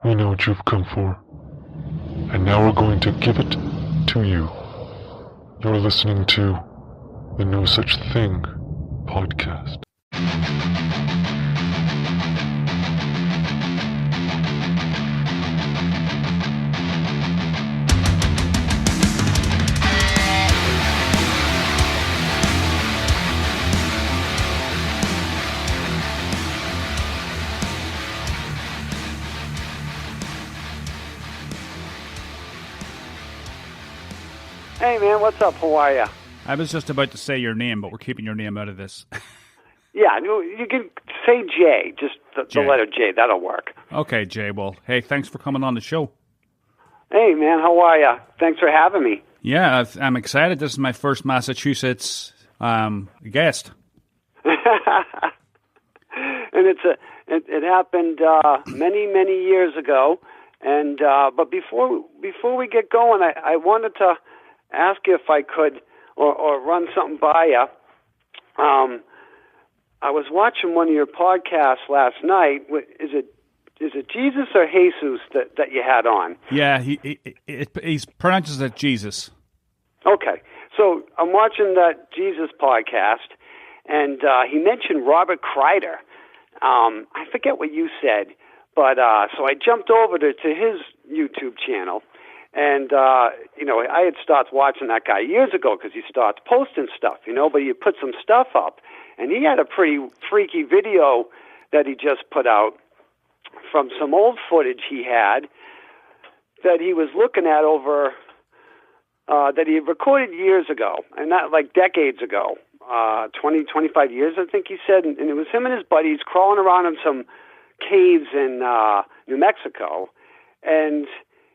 We know what you've come for, and now we're going to give it to you. You're listening to the No Such Thing podcast. Hey man, what's up? How are ya? I was just about to say your name, but we're keeping your name out of this. Yeah, you can say J, just the letter J. That'll work. Okay, Jay. Well, hey, thanks for coming on the show. Hey man, how are ya? Thanks for having me. Yeah, I'm excited. This is my first Massachusetts guest. And it happened many years ago. And but before we get going, I wanted to ask you if I could or run something by you. I was watching one of your podcasts last night. Is it Jesus or Jesus that you had on? Yeah, he pronounces it Jesus. Okay, so I'm watching that Jesus podcast, and he mentioned Robert Kreider. I forget what you said, but so I jumped over to his YouTube channel, and I had started watching that guy years ago because he starts posting stuff, but you put some stuff up, and he had a pretty freaky video that he just put out from some old footage he had that he was looking at over that he had recorded years ago, and not like decades ago, 25 years, I think he said, and it was him and his buddies crawling around in some caves in New Mexico, and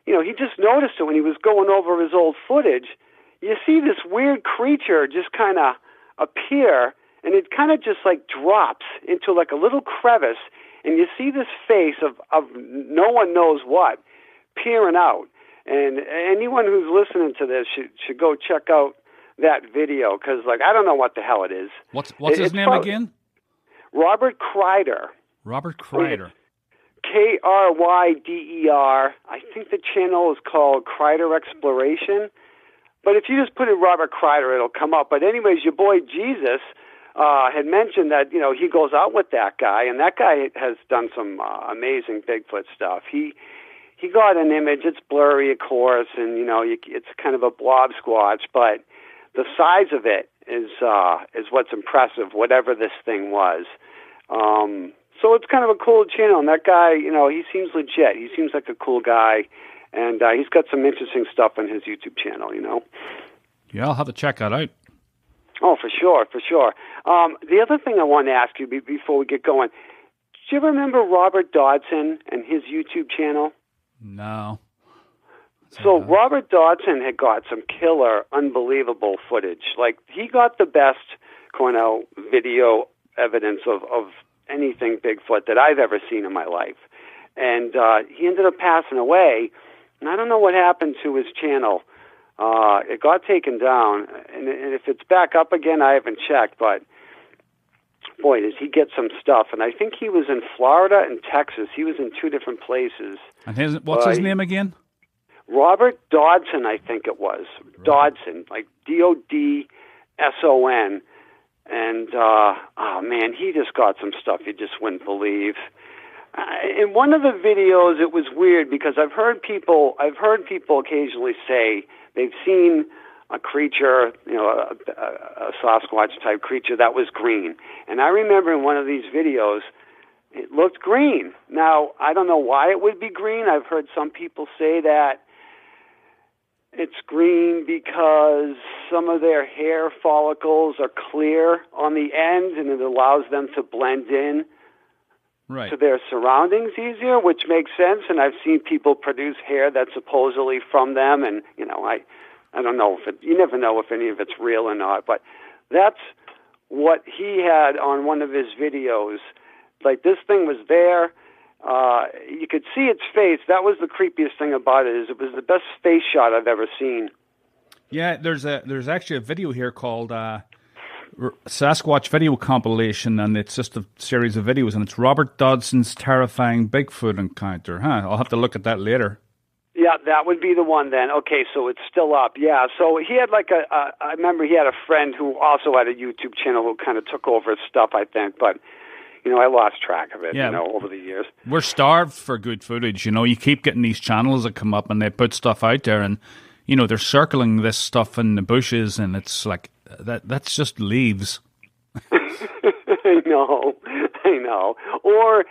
he just noticed it when he was going over his old footage. You see this weird creature just kind of appear, and it kind of just like drops into like a little crevice, and you see this face of no one knows what peering out. And anyone who's listening to this should go check out that video, because I don't know what the hell it is. What's his name again? Robert Kreider. Robert Kreider. Kryder. I think the channel is called Kreider Exploration. But if you just put in Robert Kreider, it'll come up. But anyways, your boy Jesus had mentioned that, he goes out with that guy, and that guy has done some amazing Bigfoot stuff. He got an image. It's blurry, of course, and, it's kind of a blob squatch, but the size of it is what's impressive, whatever this thing was. So it's kind of a cool channel, and that guy, he seems legit. He seems like a cool guy, and he's got some interesting stuff on his YouTube channel, Yeah, I'll have to check that out. Oh, for sure. The other thing I wanted to ask you before we get going, do you ever remember Robert Dodson and his YouTube channel? No. So Robert Dodson had got some killer, unbelievable footage. Like, he got the best video evidence of anything Bigfoot that I've ever seen in my life. And he ended up passing away, and I don't know what happened to his channel. It got taken down, and if it's back up again, I haven't checked, but boy, does he get some stuff. And I think he was in Florida and Texas. He was in two different places. And what's his name again? Robert Dodson, I think it was. Right. Dodson, like Dodson. And, oh man, he just got some stuff you just wouldn't believe. In one of the videos, it was weird because I've heard people occasionally say they've seen a creature, a Sasquatch type creature that was green. And I remember in one of these videos, it looked green. Now, I don't know why it would be green. I've heard some people say that it's green because some of their hair follicles are clear on the end, and it allows them to blend in to their surroundings easier, which makes sense. And I've seen people produce hair that's supposedly from them, and I don't know you never know if any of it's real or not, but that's what he had on one of his videos. Like, this thing was there. You could see its face. That was the creepiest thing about it, is it was the best face shot I've ever seen. Yeah, there's actually a video here called Sasquatch video compilation, and it's just a series of videos, and it's Robert Dodson's terrifying Bigfoot encounter. I'll have to look at that later. Yeah, that would be the one then. Okay, so it's still up. Yeah, so he had like I remember he had a friend who also had a YouTube channel who kind of took over his stuff, I think, but, I lost track of it, over the years. We're starved for good footage, You keep getting these channels that come up and they put stuff out there, and, they're circling this stuff in the bushes, and it's like, that's just leaves. I know. Or...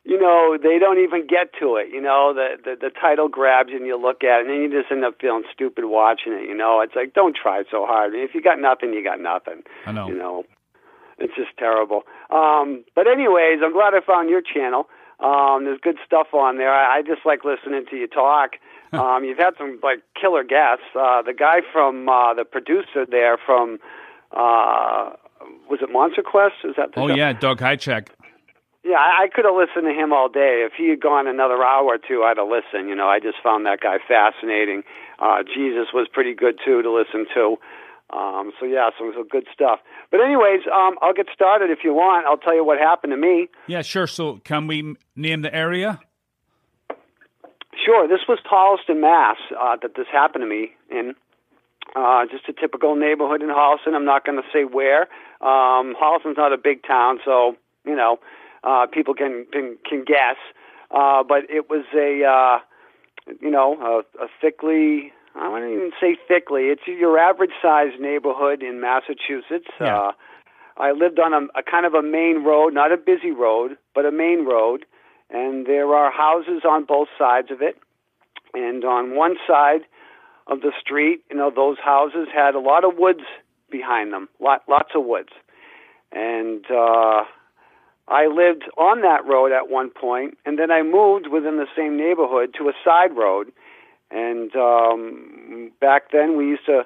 they don't even get to it. The title grabs you and you look at it, and then you just end up feeling stupid watching it. It's like, don't try so hard. I mean, if you got nothing, you got nothing. I know. It's just terrible. But anyways, I'm glad I found your channel. There's good stuff on there. I just like listening to you talk. You've had some like killer guests. The guy from the producer there from was it Monster Quest? Is that the show? Yeah, Doug Hychek. Yeah, I could have listened to him all day. If he had gone another hour or two, I'd have listened. I just found that guy fascinating. Jesus was pretty good, too, to listen to. So it was good stuff. But anyways, I'll get started if you want. I'll tell you what happened to me. Yeah, sure. So can we name the area? Sure. This was Holliston, Mass, that this happened to me in. Just a typical neighborhood in Holliston. I'm not going to say where. Holliston's not a big town, so, people can guess, but it was a thickly, I wouldn't even say thickly, it's your average sized neighborhood in Massachusetts. Yeah. I lived on a kind of a main road, not a busy road, but a main road, and there are houses on both sides of it, and on one side of the street, those houses had a lot of woods behind them, lots of woods, and I lived on that road at one point, and then I moved within the same neighborhood to a side road. And back then, we used to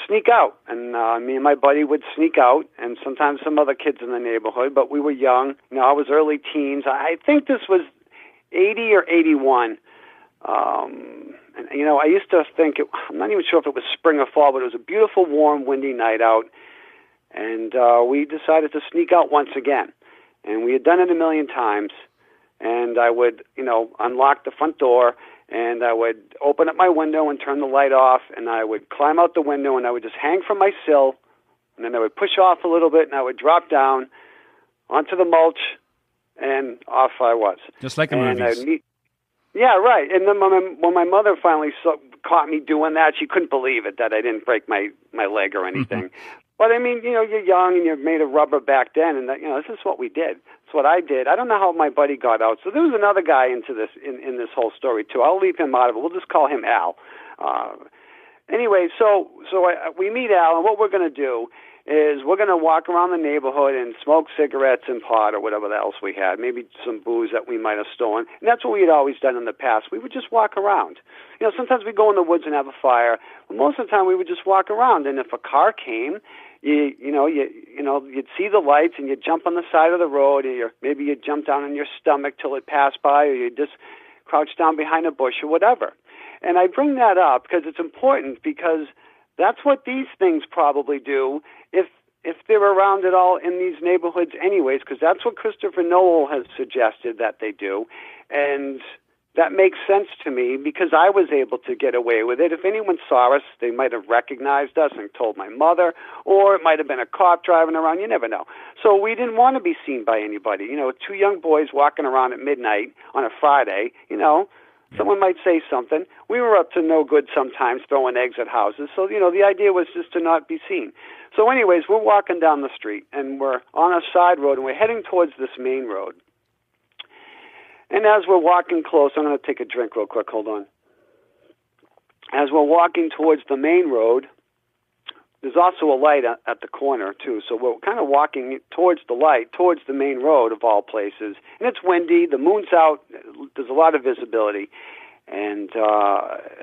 sneak out, and me and my buddy would sneak out, and sometimes some other kids in the neighborhood. But we were young. I was early teens. I think this was 80 or 81. And I used to think I'm not even sure if it was spring or fall, but it was a beautiful, warm, windy night out, and we decided to sneak out once again. And we had done it a million times, and I would, unlock the front door, and I would open up my window and turn the light off, and I would climb out the window, and I would just hang from my sill, and then I would push off a little bit, and I would drop down onto the mulch, and off I was. Just like in movies. Yeah, right. And then when my mother finally caught me doing that, she couldn't believe it, that I didn't break my leg or anything. But, I mean, you're young and you're made of rubber back then, and, this is what we did. It's what I did. I don't know how my buddy got out. So there was another guy into this in this whole story, too. I'll leave him out of it. We'll just call him Al. Anyway, we meet Al, and what we're going to do is we're going to walk around the neighborhood and smoke cigarettes and pot or whatever else we had, maybe some booze that we might have stolen. And that's what we had always done in the past. We would just walk around. Sometimes we'd go in the woods and have a fire, but most of the time we would just walk around. And if a car came, you'd see the lights and you'd jump on the side of the road, or maybe you'd jump down on your stomach till it passed by, or you'd just crouch down behind a bush or whatever. And I bring that up because it's important, because that's what these things probably do if they're around at all in these neighborhoods anyways, because that's what Christopher Noel has suggested that they do. And that makes sense to me because I was able to get away with it. If anyone saw us, they might have recognized us and told my mother, or it might have been a cop driving around. You never know. So we didn't want to be seen by anybody. Two young boys walking around at midnight on a Friday, someone might say something. We were up to no good sometimes, throwing eggs at houses. So, the idea was just to not be seen. So anyways, we're walking down the street, and we're on a side road, and we're heading towards this main road. And as we're walking close, I'm going to take a drink real quick. Hold on. As we're walking towards the main road, there's also a light at the corner, too. So we're kind of walking towards the light, towards the main road of all places. And it's windy. The moon's out. There's a lot of visibility. And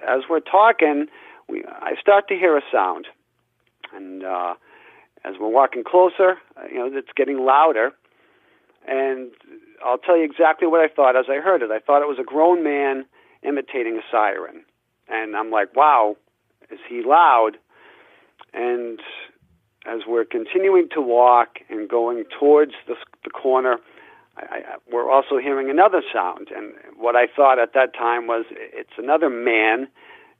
as we're talking, I start to hear a sound. And as we're walking closer, it's getting louder. And I'll tell you exactly what I thought as I heard it. I thought it was a grown man imitating a siren. And I'm like, wow, is he loud? And as we're continuing to walk and going towards the corner, we're also hearing another sound. And what I thought at that time was it's another man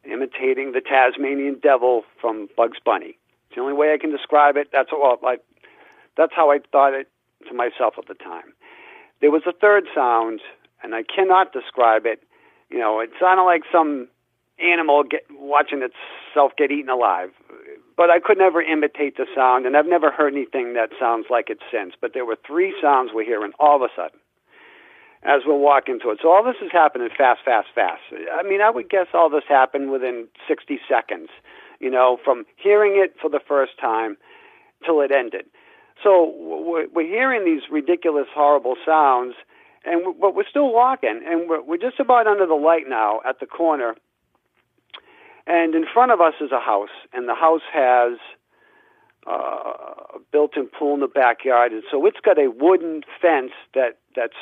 imitating the Tasmanian devil from Bugs Bunny. It's the only way I can describe it. That's how I thought it to myself at the time. There was a third sound, and I cannot describe it. It sounded like some animal watching itself get eaten alive. But I could never imitate the sound, and I've never heard anything that sounds like it since. But there were three sounds we're hearing all of a sudden as we're walking towards. So all this is happening fast, fast, fast. I mean, I would guess all this happened within 60 seconds, from hearing it for the first time till it ended. So we're hearing these ridiculous, horrible sounds, but we're still walking, and we're just about under the light now at the corner. And in front of us is a house, and the house has a built-in pool in the backyard, and so it's got a wooden fence that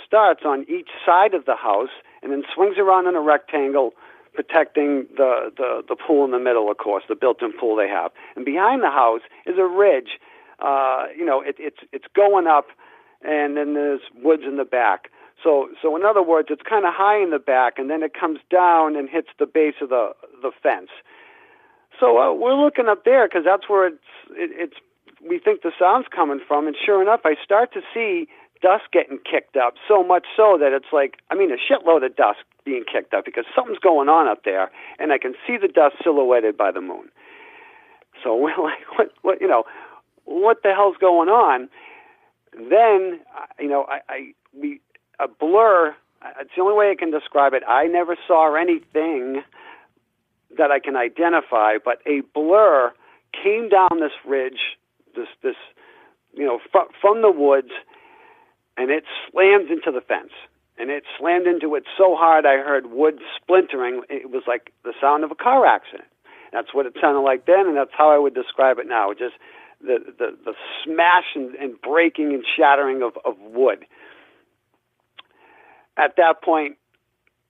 starts on each side of the house and then swings around in a rectangle, protecting the pool in the middle, of course, the built-in pool they have. And behind the house is a ridge. It's going up, and then there's woods in the back. So in other words, it's kind of high in the back, and then it comes down and hits the base of the fence. So we're looking up there because that's where it's. We think the sound's coming from, and sure enough, I start to see dust getting kicked up. So much so that it's like, a shitload of dust being kicked up because something's going on up there, and I can see the dust silhouetted by the moon. So we're like, what the hell's going on? Then, a blur, it's the only way I can describe it. I never saw anything that I can identify, but a blur came down this ridge, from the woods, and it slammed into the fence. And it slammed into it so hard I heard wood splintering. It was like the sound of a car accident. That's what it sounded like then, and that's how I would describe it now. Just the smash and breaking and shattering of wood. At that point,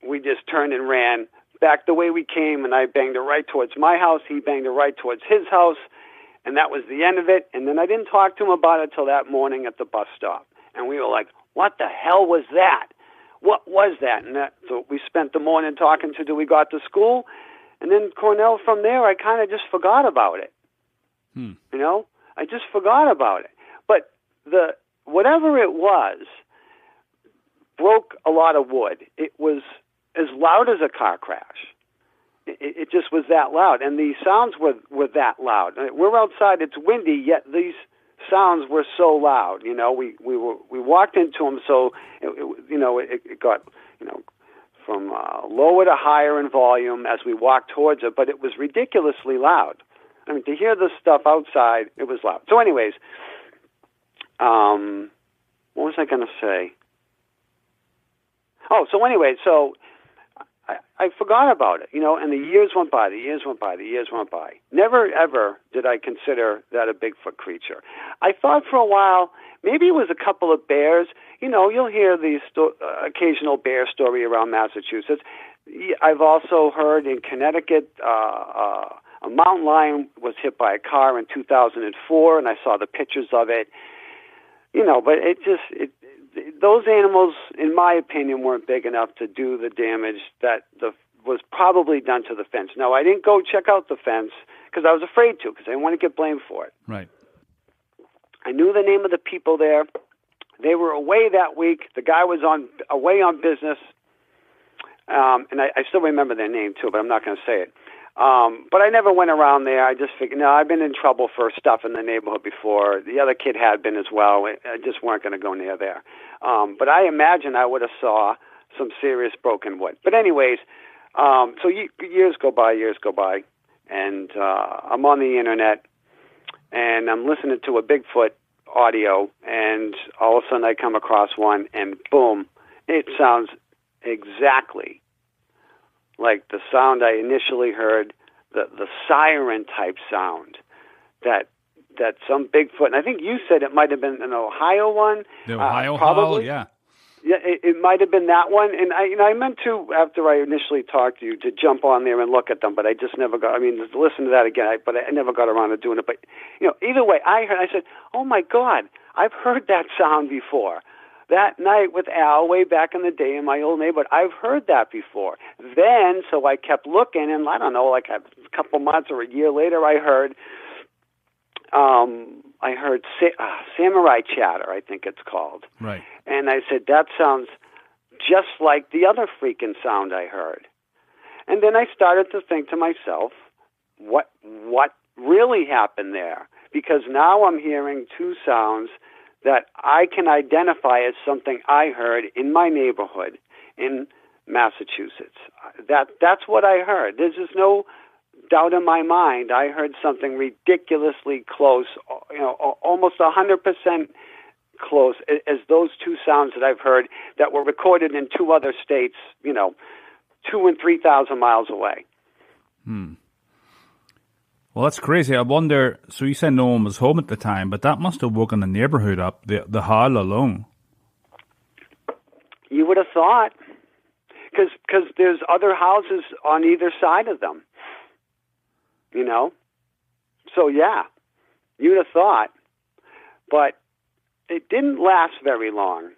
we just turned and ran back the way we came, and I banged it right towards my house. He banged it right towards his house, and that was the end of it. And then I didn't talk to him about it till that morning at the bus stop. And we were like, what the hell was that? What was that? And so we spent the morning talking till we got to school. And then Cornell, from there, I kind of just forgot about it. I just forgot about it. But whatever it was broke a lot of wood. It was as loud as a car crash. It just was that loud, and the sounds were that loud. We're outside; it's windy, yet these sounds were so loud. We walked into them, so it got from lower to higher in volume as we walked towards it, but it was ridiculously loud. To hear this stuff outside, it was loud. So, anyways, what was I going to say? So I forgot about it, and the years went by, Never, ever did I consider that a Bigfoot creature. I thought for a while, maybe it was a couple of bears. You'll hear the occasional bear story around Massachusetts. I've also heard in Connecticut, a mountain lion was hit by a car in 2004, and I saw the pictures of it. But those animals, in my opinion, weren't big enough to do the damage that was probably done to the fence. Now, I didn't go check out the fence because I was afraid to, because I didn't want to get blamed for it. Right. I knew the name of the people there. They were away that week. The guy was away on business, and I still remember their name too, but I'm not going to say it. But I never went around there. I just figured, I've been in trouble for stuff in the neighborhood before. The other kid had been as well. I just weren't going to go near there. But I imagine I would have saw some serious broken wood. But anyways, so years go by, and I'm on the internet, and I'm listening to a Bigfoot audio, and all of a sudden I come across one, and boom, it sounds exactly like the sound I initially heard, the siren type sound that some Bigfoot, and I think you said it might have been an Ohio one. The Ohio probably. Howl, yeah. Yeah, it might have been that one, and I meant to, after I initially talked to you, to jump on there and look at them, but I just never got. I mean, to listen to that again, but I never got around to doing it. But either way, I said, "Oh my God, I've heard that sound before." That night with Al, way back in the day in my old neighborhood, I've heard that before. Then, so I kept looking, and I don't know, like a couple months or a year later, I heard samurai chatter, I think it's called. Right. And I said, that sounds just like the other freaking sound I heard. And then I started to think to myself, what really happened there? Because now I'm hearing two sounds that I can identify as something I heard in my neighborhood in Massachusetts. That's what I heard. There's just no doubt in my mind. I heard something ridiculously close, almost 100% close as those two sounds that I've heard that were recorded in two other states, 2,000 and 3,000 miles away. Well, that's crazy. I wonder, so you said no one was home at the time, but that must have woken the neighborhood up, the howl alone. You would have thought, because there's other houses on either side of them, So, yeah, you'd have thought. But it didn't last very long.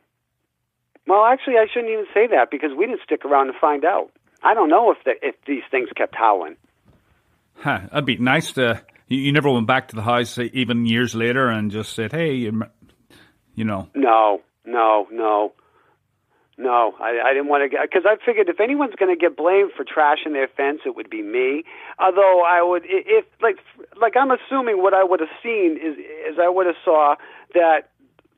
Well, actually, I shouldn't even say that because we didn't stick around to find out. I don't know if these things kept howling. Huh, that'd be nice to... You never went back to the house even years later and just said, hey, No, I didn't want to get... Because I figured if anyone's going to get blamed for trashing their fence, it would be me. Although I would... If like I'm assuming what I would have seen is I would have saw that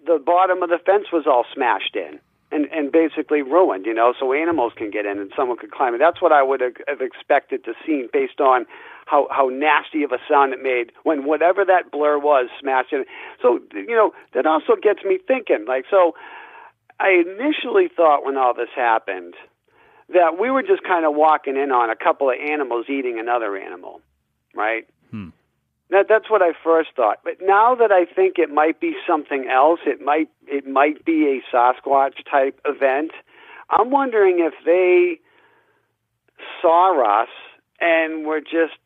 the bottom of the fence was all smashed in. And basically ruined, so animals can get in and someone could climb it. That's what I would have expected to see based on how nasty of a sound it made when whatever that blur was smashed in. So, that also gets me thinking. So I initially thought when all this happened that we were just kind of walking in on a couple of animals eating another animal, right? That's what I first thought. But now that I think it might be something else, it might be a Sasquatch type event. I'm wondering if they saw us and were just,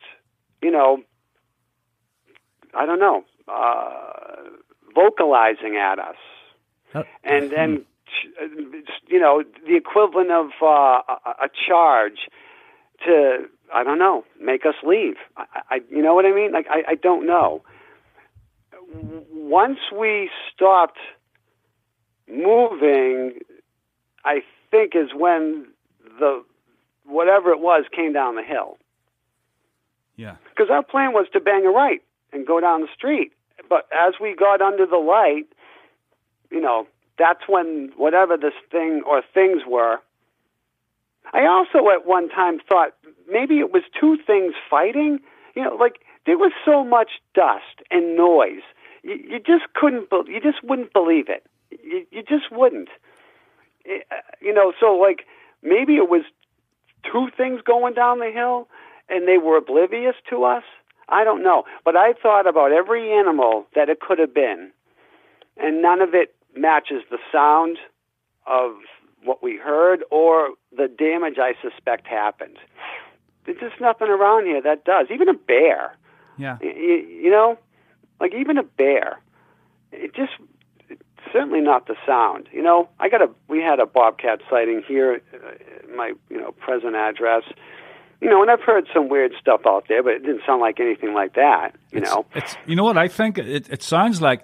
vocalizing at us. And then, the equivalent of a charge to, make us leave. You know what I mean? I don't know. Once we stopped moving, I think is when whatever it was came down the hill. Yeah. Because our plan was to bang a right and go down the street. But as we got under the light, that's when whatever this thing or things were. I also at one time thought maybe it was two things fighting. There was so much dust and noise. You just wouldn't believe it. You just wouldn't. So maybe it was two things going down the hill and they were oblivious to us. I don't know. But I thought about every animal that it could have been, and none of it matches the sound of what we heard or the damage I suspect happened. There's just nothing around here that does. Even a bear. Yeah. Even a bear. It's certainly not the sound. We had a bobcat sighting here at my, present address. And I've heard some weird stuff out there, but it didn't sound like anything like that, It's, what I think? It sounds like,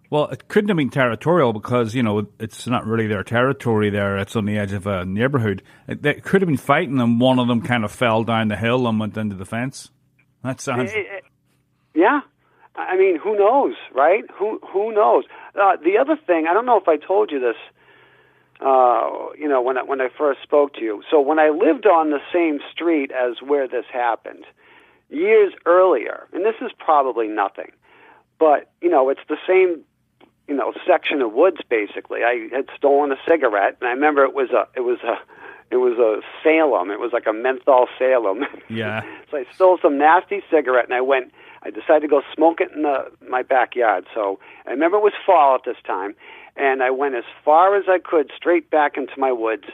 well, it couldn't have been territorial because, it's not really their territory there. It's on the edge of a neighborhood. They could have been fighting and one of them kind of fell down the hill and went into the fence. That sounds... Yeah. I mean, who knows, right? Who knows? The other thing, I don't know if I told you this, when I first spoke to you. So when I lived on the same street as where this happened, years earlier, and this is probably nothing, but, it's the same, section of woods, basically. I had stolen a cigarette, and I remember it was a Salem. It was like a menthol Salem. Yeah. So I stole some nasty cigarette, and I decided to go smoke it in my backyard. So I remember it was fall at this time, and I went as far as I could straight back into my woods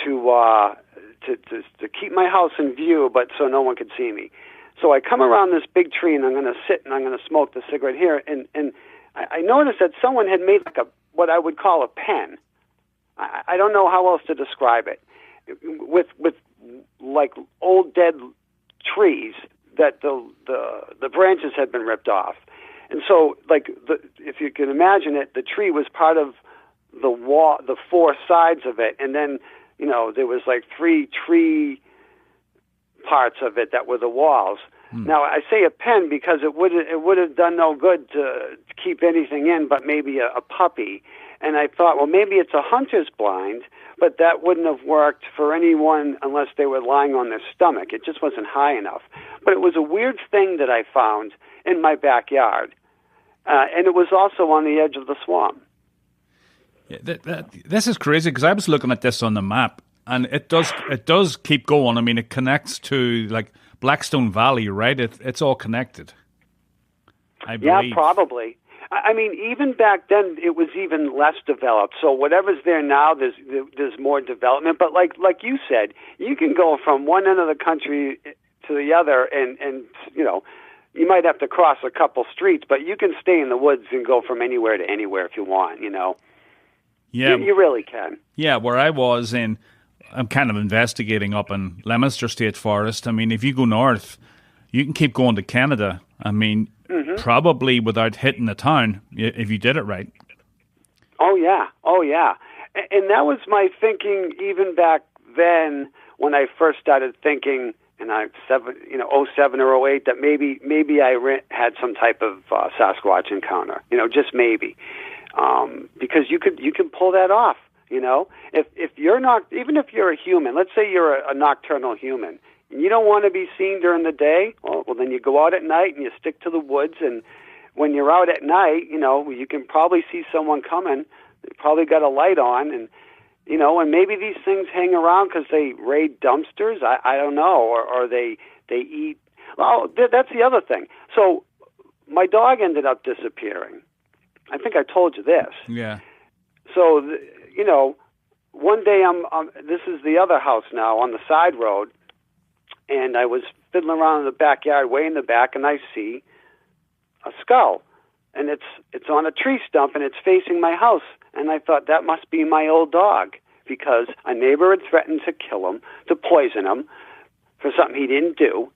to keep my house in view, but so no one could see me. So I come around this big tree, and I'm going to sit and I'm going to smoke the cigarette here, and I noticed that someone had made like what I would call a pen. I don't know how else to describe it, with like old dead trees that the branches had been ripped off. And so, like, if you can imagine it, the tree was part of the wall, the four sides of it, and then, you know, there was like 3 tree parts of it that were the walls. Now, I say a pen because it would have done no good to keep anything in but maybe a puppy. And I thought, well, maybe it's a hunter's blind, but that wouldn't have worked for anyone unless they were lying on their stomach. It just wasn't high enough. But it was a weird thing that I found in my backyard. And it was also on the edge of the swamp. Yeah, this is crazy because I was looking at this on the map, and it does keep going. I mean, it connects to like Blackstone Valley, right? It's all connected, I believe. Yeah, probably. I mean, even back then, it was even less developed. So whatever's there now, there's more development. But like you said, you can go from one end of the country to the other, and you know, you might have to cross a couple streets, but you can stay in the woods and go from anywhere to anywhere if you want. You know. Yeah, you really can. Yeah, where I was I'm kind of investigating up in Leominster State Forest. I mean, if you go north, you can keep going to Canada. I mean, probably without hitting the town, if you did it right. Oh, yeah. And that was my thinking even back then when I first started thinking in 07 or 08 that maybe I had some type of Sasquatch encounter, you know, just maybe. Because you can pull that off, you know. If you're not, even if you're a human, let's say you're a nocturnal human, and you don't want to be seen during the day, well, then you go out at night and you stick to the woods. And when you're out at night, you know, you can probably see someone coming. They probably got a light on, and you know, and maybe these things hang around because they raid dumpsters. I don't know, or they eat. Oh, that's the other thing. So my dog ended up disappearing. I think I told you this. Yeah. So, you know, one day this is the other house now on the side road, and I was fiddling around in the backyard, way in the back, and I see a skull, and it's on a tree stump, and it's facing my house, and I thought that must be my old dog because a neighbor had threatened to kill him, to poison him for something he didn't do.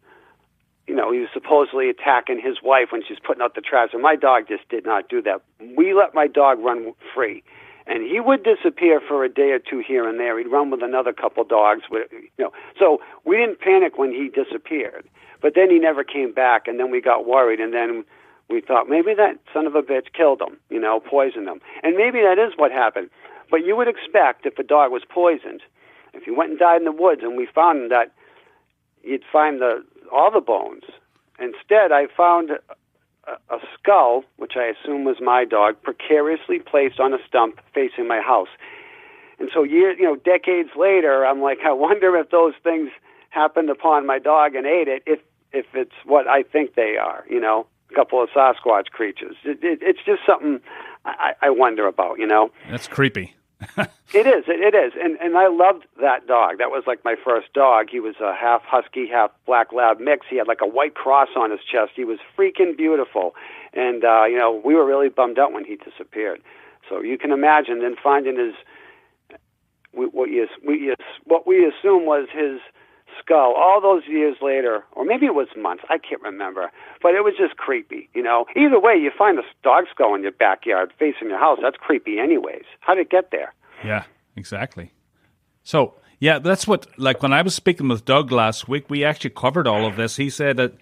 You know, he was supposedly attacking his wife when she's putting out the trash, and my dog just did not do that. We let my dog run free, and he would disappear for a day or two here and there. He'd run with another couple dogs, you know. So we didn't panic when he disappeared, but then he never came back, and then we got worried, and then we thought maybe that son of a bitch killed him, you know, poisoned him, and maybe that is what happened. But you would expect if a dog was poisoned, if he went and died in the woods, and we found him, that you'd find all the bones. Instead, I found a skull, which I assume was my dog, precariously placed on a stump facing my house. And so decades later, I'm like, I wonder if those things happened upon my dog and ate it, if it's what I think they are, you know, a couple of Sasquatch creatures. It's just something I wonder about, you know. That's creepy. It is. And I loved that dog. That was like my first dog. He was a half husky, half black lab mix. He had like a white cross on his chest. He was freaking beautiful. And, we were really bummed out when he disappeared. So you can imagine then finding what we assume was his skull all those years later, or maybe it was months, I can't remember, but it was just creepy, you know. Either way, you find a dog skull in your backyard facing your house, that's creepy anyways. How did it get there? Yeah, exactly. So, yeah, that's what, like when I was speaking with Doug last week, we actually covered all of this. He said that,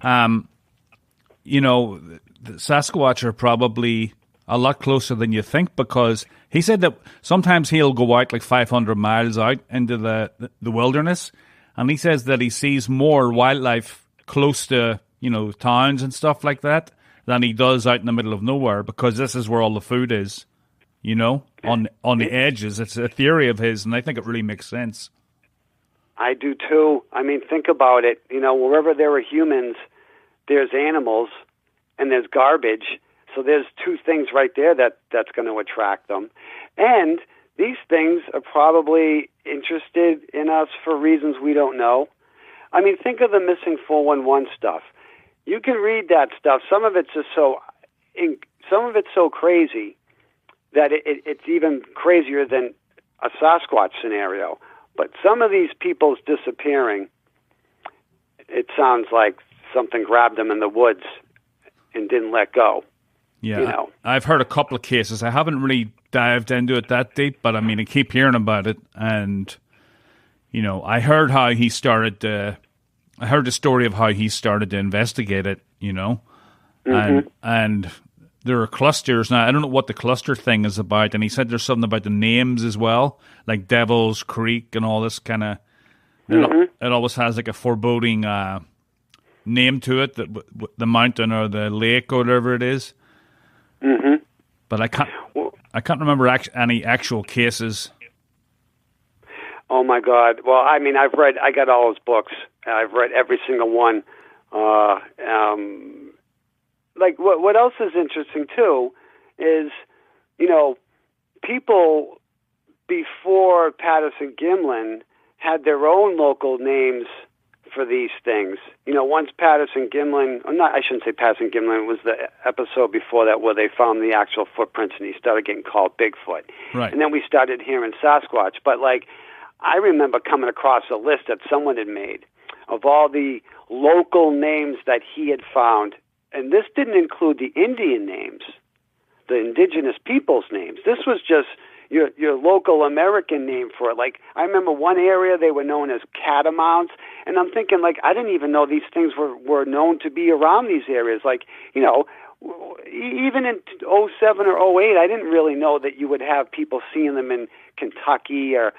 the Sasquatch are probably a lot closer than you think, because he said that sometimes he'll go out like 500 miles out into the wilderness, and he says that he sees more wildlife close to, towns and stuff like that than he does out in the middle of nowhere, because this is where all the food is, on the edges. It's a theory of his, and I think it really makes sense. I do too. I mean, think about it. Wherever there are humans, there's animals and there's garbage. So there's two things right there that's going to attract them. And these things are probably interested in us for reasons we don't know. I mean, think of the missing 411 stuff. You can read that stuff. Some of it's just so crazy that it's even crazier than a Sasquatch scenario. But some of these people's disappearing, it sounds like something grabbed them in the woods and didn't let go. Yeah, you know. I've heard a couple of cases. I haven't really dived into it that deep, but I mean, I keep hearing about it. And, you know, I heard how he started, I heard the story of how he started to investigate it, you know. And there are clusters. Now, I don't know what the cluster thing is about. And he said there's something about the names as well, like Devil's Creek and all this kind of, it always has like a foreboding name to it, the mountain or the lake or whatever it is. But I can't remember any actual cases. Oh my God! Well, I mean, I got all his books. I've read every single one. Like what else is interesting too is, you know, people before Patterson-Gimlin had their own local names for these things. You know, once Patterson-Gimlin, I shouldn't say Patterson-Gimlin, it was the episode before that where they found the actual footprints and he started getting called Bigfoot. Right. And then we started hearing Sasquatch. But, like, I remember coming across a list that someone had made of all the local names that he had found. And this didn't include the Indian names, the indigenous people's names. This was just your local American name for it. Like, I remember one area they were known as catamounts, and I'm thinking, like, I didn't even know these things were known to be around these areas. Like, you know, even in 07 or 08, I didn't really know that you would have people seeing them in Kentucky or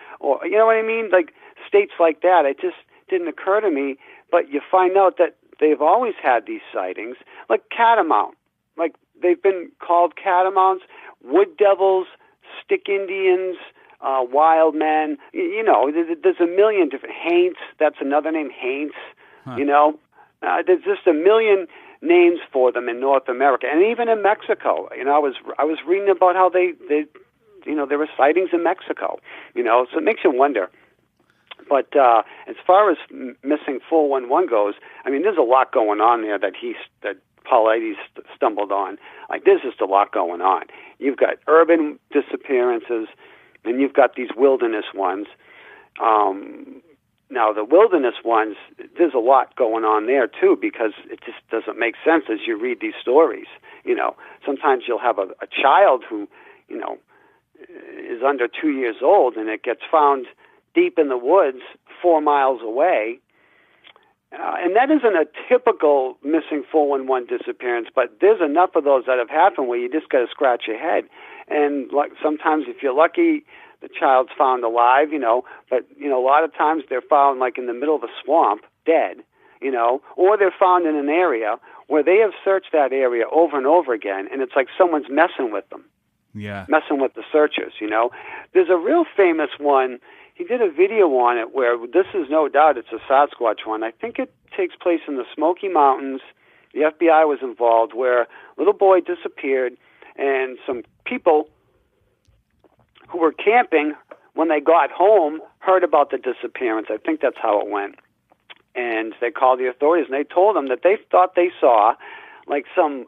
you know what I mean? Like, states like that. It just didn't occur to me. But you find out that they've always had these sightings. Like catamount. Like, they've been called catamounts, wood devils, stick Indians, wild men. You know, there's a million different. Haints, that's another name, Haints. You know, there's just a million names for them in North America and even in Mexico. You know, I was reading about how they you know, there were sightings in Mexico. You know, so it makes you wonder. But as far as missing 411 goes, I mean, there's a lot going on there that Paulides stumbled on. Like, there's just a lot going on. You've got urban disappearances, and you've got these wilderness ones. Now, the wilderness ones, there's a lot going on there, too, because it just doesn't make sense as you read these stories. You know, sometimes you'll have a child who, you know, is under 2 years old, and it gets found deep in the woods 4 miles away. And that isn't a typical missing 411 disappearance, but there's enough of those that have happened where you just got to scratch your head. And like sometimes, if you're lucky, the child's found alive, you know. But you know, a lot of times they're found like in the middle of a swamp, dead, you know, or they're found in an area where they have searched that area over and over again, and it's like someone's messing with them, messing with the searchers, you know. There's a real famous one. He did a video on it where this is no doubt it's a Sasquatch one. I think it takes place in the Smoky Mountains. The FBI was involved where a little boy disappeared and some people who were camping when they got home heard about the disappearance. I think that's how it went. And they called the authorities and they told them that they thought they saw like some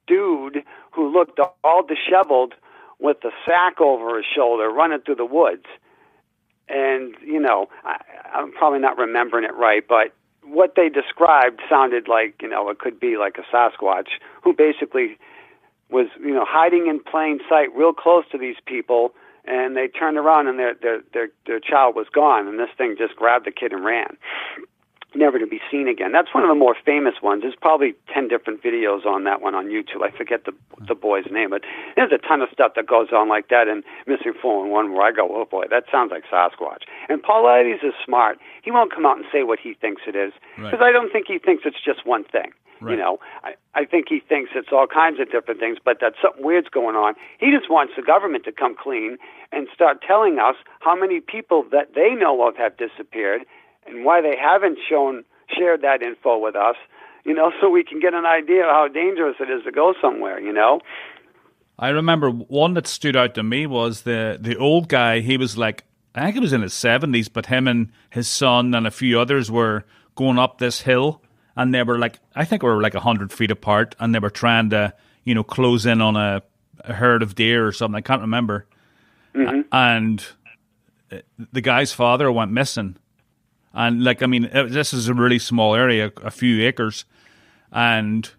dude who looked all disheveled with a sack over his shoulder running through the woods. And, you know, I'm probably not remembering it right, but what they described sounded like, you know, it could be like a Sasquatch who basically was, you know, hiding in plain sight real close to these people, and they turned around and their child was gone, and this thing just grabbed the kid and ran, never to be seen again. That's one of the more famous ones. There's probably 10 different videos on that one on YouTube. I forget the boy's name, but there's a ton of stuff that goes on like that in Missing 411 where I go, oh boy, that sounds like Sasquatch. And Paulides is smart. He won't come out and say what he thinks it is, because I don't think he thinks it's just one thing. Right. You know, I think he thinks it's all kinds of different things, but that something weird's going on. He just wants the government to come clean and start telling us how many people that they know of have disappeared and why they haven't shared that info with us, so we can get an idea of how dangerous it is to go somewhere, I remember one that stood out to me was the old guy. He was like, I think he was in his 70s, but him and his son and a few others were going up this hill, and they were like, I think we were like 100 feet apart, and they were trying to, close in on a herd of deer or something. I can't remember. Mm-hmm. And the guy's father went missing. And this is a really small area, a few acres, and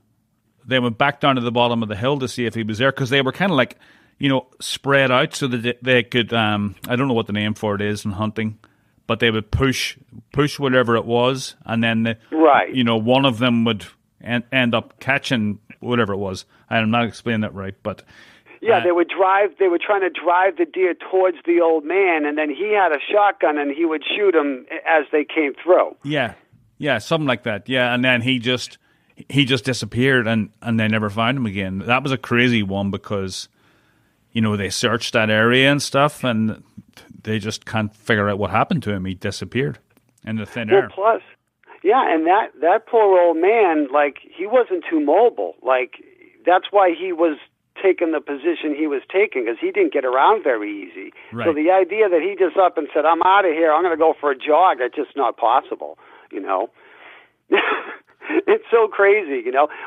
they went back down to the bottom of the hill to see if he was there, because they were kind of like, spread out so that they could, I don't know what the name for it is in hunting, but they would push whatever it was, and then, one of them would end up catching whatever it was. I'm not explaining that right, but... Yeah, they were trying to drive the deer towards the old man, and then he had a shotgun, and he would shoot them as they came through. Yeah, something like that. Yeah, and then he just disappeared, and they never found him again. That was a crazy one because, they searched that area and stuff, and they just can't figure out what happened to him. He disappeared in the thin air. Plus, and that poor old man, he wasn't too mobile. That's why he was taking the position he was taking, because he didn't get around very easy. Right. So the idea that he just up and said, I'm out of here, I'm going to go for a jog, it's just not possible, It's so crazy,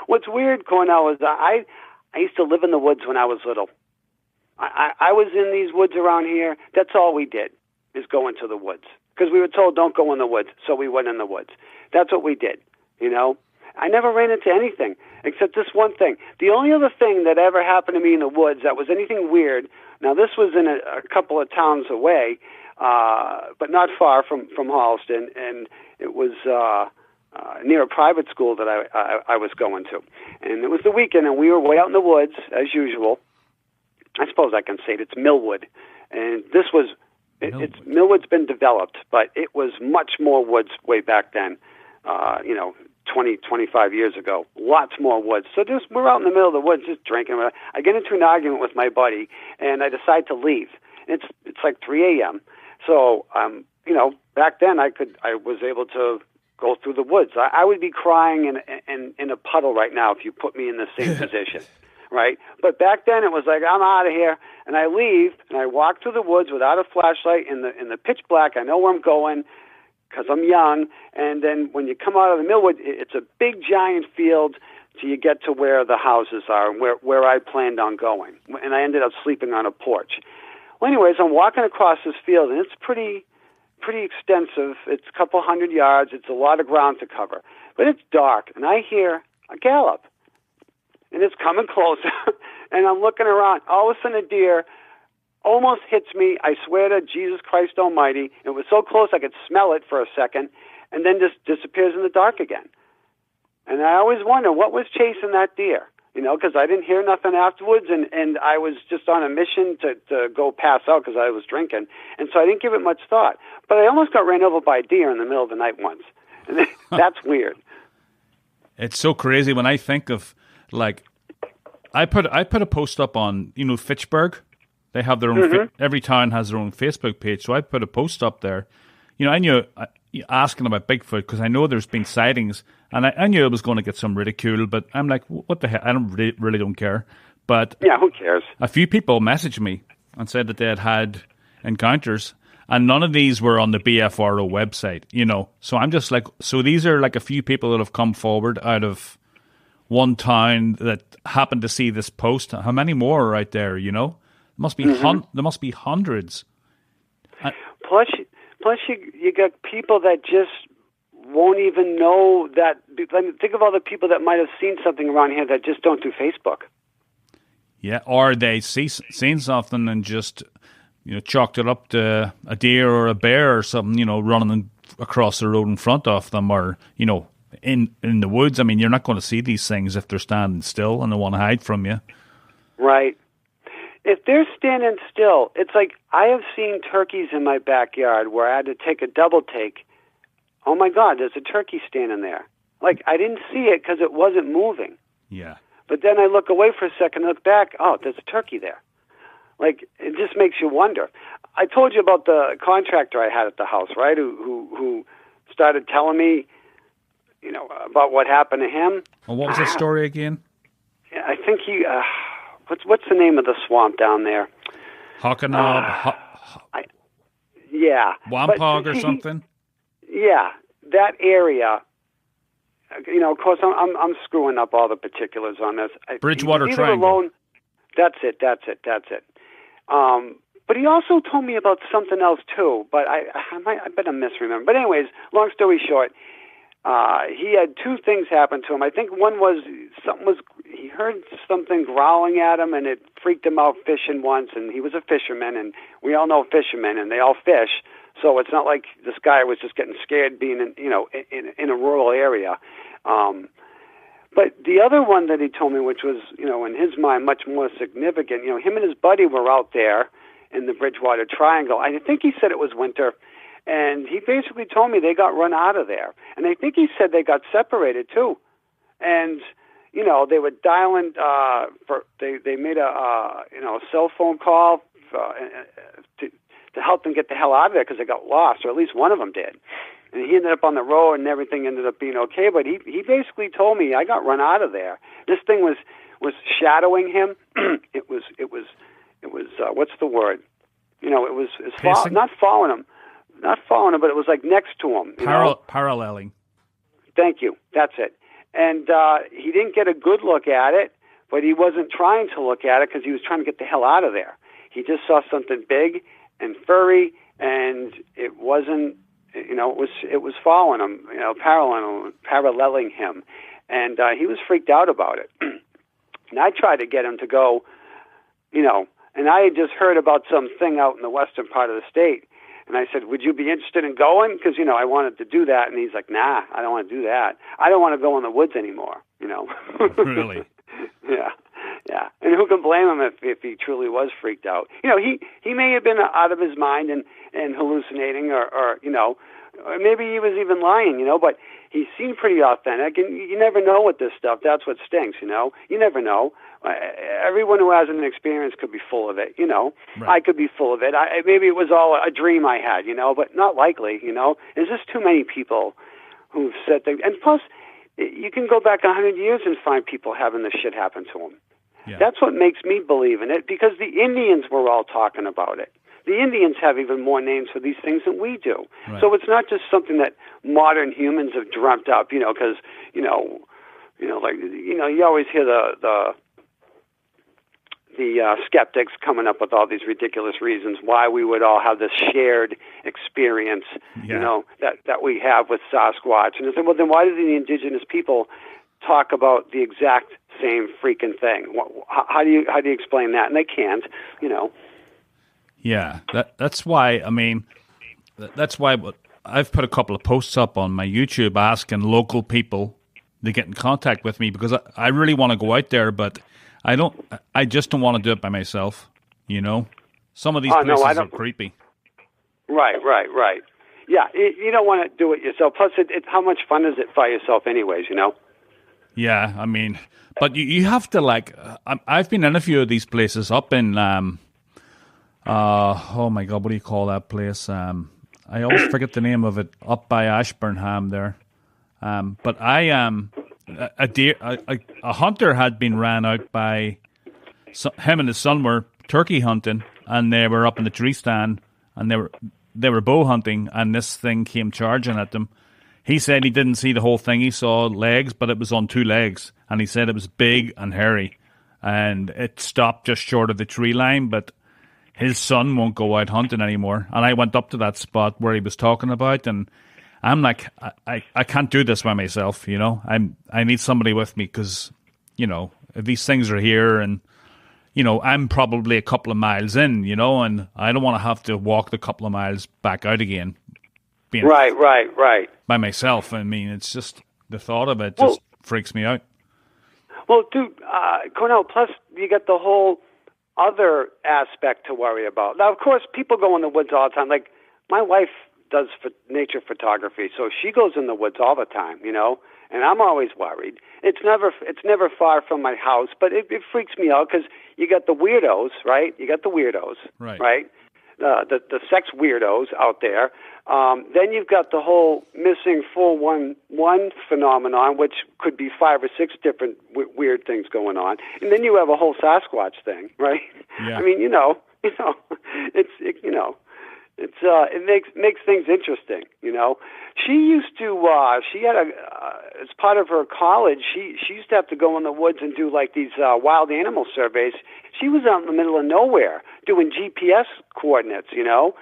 What's weird, Cornell, is I used to live in the woods when I was little. I was in these woods around here. That's all we did, is go into the woods. Because we were told, don't go in the woods, so we went in the woods. That's what we did, I never ran into anything, except this one thing. The only other thing that ever happened to me in the woods that was anything weird, now this was in a couple of towns away, but not far from Holliston, and it was near a private school that I was going to. And it was the weekend, and we were way out in the woods, as usual. I suppose I can say it. It's Millwood. And this was, Millwood's been developed, but it was much more woods way back then, 20, 25 years ago. Lots more woods. So we're out in the middle of the woods just drinking. I get into an argument with my buddy, and I decide to leave. It's like 3 a.m. So, back then I was able to go through the woods. I would be crying in a puddle right now if you put me in the same position, right? But back then it was like, I'm out of here, and I leave, and I walk through the woods without a flashlight in the pitch black. I know where I'm going because I'm young, and then when you come out of the Millwood, it's a big giant field till you get to where the houses are and where I planned on going. And I ended up sleeping on a porch. Well, anyways, I'm walking across this field, and it's pretty extensive. It's a couple 100 yards. It's a lot of ground to cover. But it's dark, and I hear a gallop. And it's coming closer, and I'm looking around. All of a sudden, a deer almost hits me. I swear to Jesus Christ Almighty. It was so close I could smell it for a second, and then just disappears in the dark again. And I always wonder, what was chasing that deer? Because I didn't hear nothing afterwards, and I was just on a mission to go pass out because I was drinking. And so I didn't give it much thought. But I almost got ran over by a deer in the middle of the night once. And that's weird. It's so crazy when I think of, I put a post up on, Fitchburg. They have their own, every town has their own Facebook page. So I put a post up there. I knew, asking about Bigfoot, because I know there's been sightings, and I knew I was going to get some ridicule, but I'm like, what the hell? I really don't care. But yeah, who cares? A few people messaged me and said that they had encounters, and none of these were on the BFRO website, So I'm just like, so these are like a few people that have come forward out of one town that happened to see this post. How many more are out there, There must be there must be hundreds. Plus you got people that just won't even know that. Think of all the people that might have seen something around here that just don't do Facebook. Yeah, or they seen something and just chalked it up to a deer or a bear or something, running across the road in front of them, or in the woods. I mean, you're not going to see these things if they're standing still and they want to hide from you. Right. If they're standing still, it's like I have seen turkeys in my backyard where I had to take a double take. Oh, my God, there's a turkey standing there. I didn't see it because it wasn't moving. Yeah. But then I look away for a second, look back, oh, there's a turkey there. It just makes you wonder. I told you about the contractor I had at the house, right, who started telling me about what happened to him. Well, what was the story again? I think he. What's the name of the swamp down there? Hockanab. Yeah. Wampog or something? Yeah, that area. Of course, I'm screwing up all the particulars on this. Bridgewater Triangle. Alone, that's it. But he also told me about something else too. But I better misremember. But anyways, long story short, he had two things happen to him. I think one was he heard something growling at him, and it freaked him out fishing once. And he was a fisherman, and we all know fishermen, and they all fish. So it's not like this guy was just getting scared being in a rural area. But the other one that he told me, which was in his mind much more significant, him and his buddy were out there in the Bridgewater Triangle. I think he said it was winter. And he basically told me they got run out of there. And I think he said they got separated, too. And, they were dialing, they made a cell phone call to help them get the hell out of there because they got lost, or at least one of them did. And he ended up on the road, and everything ended up being okay. But he basically told me, I got run out of there. This thing was shadowing him. It was what's the word? It was not following him. Not following him, but it was like next to him. Paralleling. Thank you. That's it. And he didn't get a good look at it, but he wasn't trying to look at it because he was trying to get the hell out of there. He just saw something big and furry, and it wasn't, it was following him, paralleling him. And he was freaked out about it. And I tried to get him to go, and I had just heard about something out in the western part of the state. And I said, would you be interested in going? Because, I wanted to do that. And he's like, nah, I don't want to do that. I don't want to go in the woods anymore, Really? Yeah. And who can blame him if he truly was freaked out? He may have been out of his mind and hallucinating or maybe he was even lying, but he seemed pretty authentic. And you never know with this stuff. That's what stinks, You never know. Everyone who has an experience could be full of it, Right. I could be full of it. Maybe it was all a dream I had, but not likely, There's just too many people who've said things. And plus, you can go back 100 years and find people having this shit happen to them. Yeah. That's what makes me believe in it, because the Indians were all talking about it. The Indians have even more names for these things than we do. Right. So it's not just something that modern humans have dreamt up, because, you always hear the skeptics coming up with all these ridiculous reasons why we would all have this shared experience, that we have with Sasquatch. And they say, well, then why do the indigenous people talk about the exact same freaking thing? How do you explain that? And they can't, Yeah, that's why. That's why I've put a couple of posts up on my YouTube asking local people to get in contact with me, because I really want to go out there, but I just don't want to do it by myself. Some of these places are creepy. Right. Yeah, you don't want to do it yourself. Plus, how much fun is it by yourself, anyways? Yeah, but you have to I've been in a few of these places up in oh my God, what do you call that place? I always forget the name of it. Up by Ashburnham there. But a hunter had been ran out by him and his son were turkey hunting, and they were up in the tree stand, and they were bow hunting, and this thing came charging at them. He said he didn't see the whole thing. He saw legs, but it was on two legs, and he said it was big and hairy, and it stopped just short of the tree line. But his son won't go out hunting anymore. And I went up to that spot where he was talking about, and I'm like, I can't do this by myself, I need somebody with me, because, if these things are here, and, I'm probably a couple of miles in, and I don't want to have to walk the couple of miles back out again. Right. By myself. It's just, the thought of it just freaks me out. Well, dude, Cornell, plus you got the whole other aspect to worry about. Now, of course, people go in the woods all the time. Like, my wife does nature photography, so she goes in the woods all the time, and I'm always worried. It's never far from my house, but it freaks me out because you got the weirdos, right? You got the weirdos, right? the sex weirdos out there. Then you've got the whole missing 411 phenomenon, which could be 5 or 6 different weird things going on. And then you have a whole Sasquatch thing, right? Yeah. I mean, it makes things interesting. She used to. She had as part of her college. She used to have to go in the woods and do like these wild animal surveys. She was out in the middle of nowhere doing GPS coordinates. I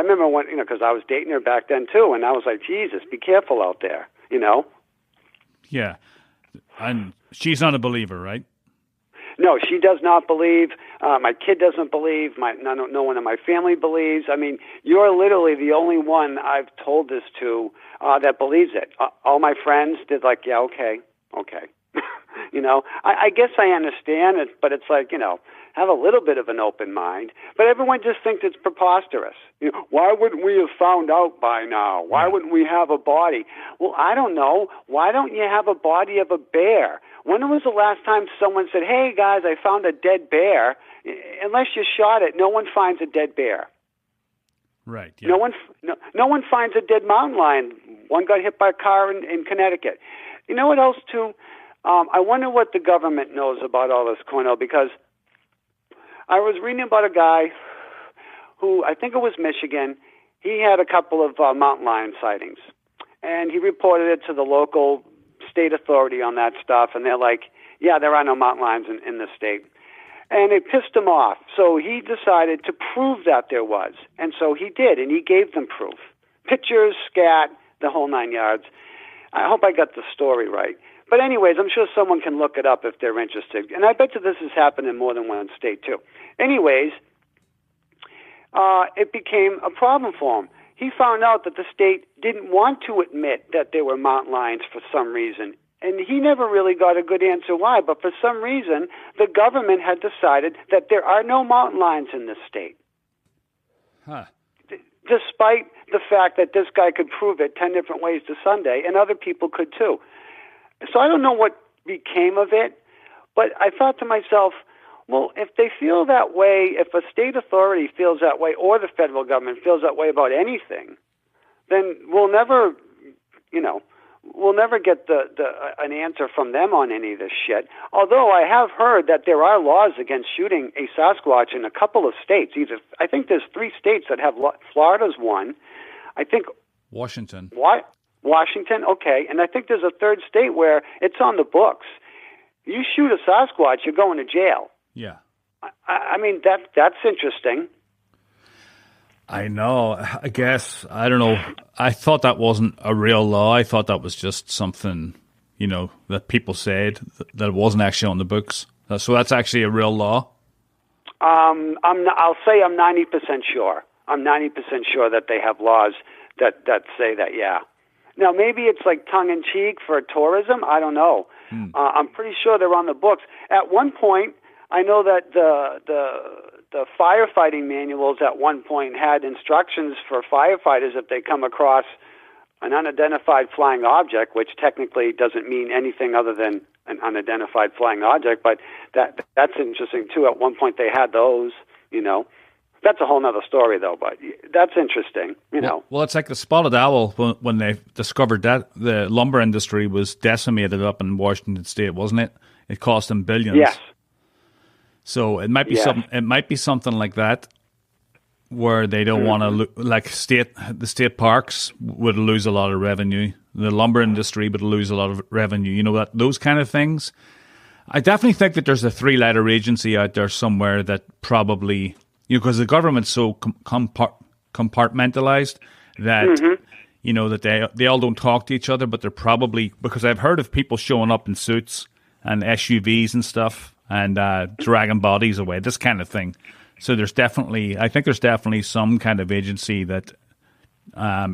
remember when because I was dating her back then too, and I was like, Jesus, be careful out there. Yeah, and she's not a believer, right? No, she does not believe. My kid doesn't believe. No one in my family believes. I mean, you're literally the only one I've told this to that believes it. All my friends, they're like, yeah, okay. I guess I understand it, but it's like, have a little bit of an open mind. But everyone just thinks it's preposterous. Why wouldn't we have found out by now? Why wouldn't we have a body? Well, I don't know. Why don't you have a body of a bear? When was the last time someone said, hey, guys, I found a dead bear? Unless you shot it, no one finds a dead bear. Right. Yeah. No one finds a dead mountain lion. One got hit by a car in Connecticut. You know what else, too? I wonder what the government knows about all this, Cornell, because I was reading about a guy who, I think it was Michigan. He had a couple of mountain lion sightings, and he reported it to the local state authority on that stuff, and they're like, yeah, there are no mountain lions in the state. And it pissed him off, so he decided to prove that there was, and so he did, and he gave them proof. Pictures, scat, the whole 9 yards. I hope I got the story right. But anyways, I'm sure someone can look it up if they're interested. And I bet you this has happened in more than one state, too. Anyways, it became a problem for him. He found out that the state didn't want to admit that there were mountain lions for some reason. And he never really got a good answer why. But for some reason, the government had decided that there are no mountain lions in this state. Huh. Despite the fact that this guy could prove it 10 different ways to Sunday, and other people could too. So I don't know what became of it, but I thought to myself, well, if they feel that way, if a state authority feels that way, or the federal government feels that way about anything, then we'll never get an answer from them on any of this shit. Although I have heard that there are laws against shooting a Sasquatch in a couple of states. I think there's 3 states that have Florida's one. I think Washington. What? Washington, okay. And I think there's a 3rd state where it's on the books. You shoot a Sasquatch, you're going to jail. Yeah. I mean, that's interesting. I know. I guess, I don't know. I thought that wasn't a real law. I thought that was just something, that people said that it wasn't actually on the books. So that's actually a real law? I'll say I'm 90% sure. I'm 90% sure that they have laws that say that, yeah. Now, maybe it's like tongue-in-cheek for tourism. I don't know. I'm pretty sure they're on the books. At one point, I know that the firefighting manuals at one point had instructions for firefighters if they come across an unidentified flying object, which technically doesn't mean anything other than an unidentified flying object, but that's interesting, too. At one point, they had those, That's a whole other story, though, but that's interesting, Well, it's like the spotted owl, when they discovered that the lumber industry was decimated up in Washington State, wasn't it? It cost them billions. Yes. So it might be It might be something like that, where they don't want to, the state parks would lose a lot of revenue. The lumber industry would lose a lot of revenue. Those kind of things. I definitely think that there's a 3-letter agency out there somewhere that probably, because the government's so compartmentalized that, that they all don't talk to each other, but they're probably, because I've heard of people showing up in suits and SUVs and stuff and dragging bodies away, this kind of thing. So I think there's definitely some kind of agency that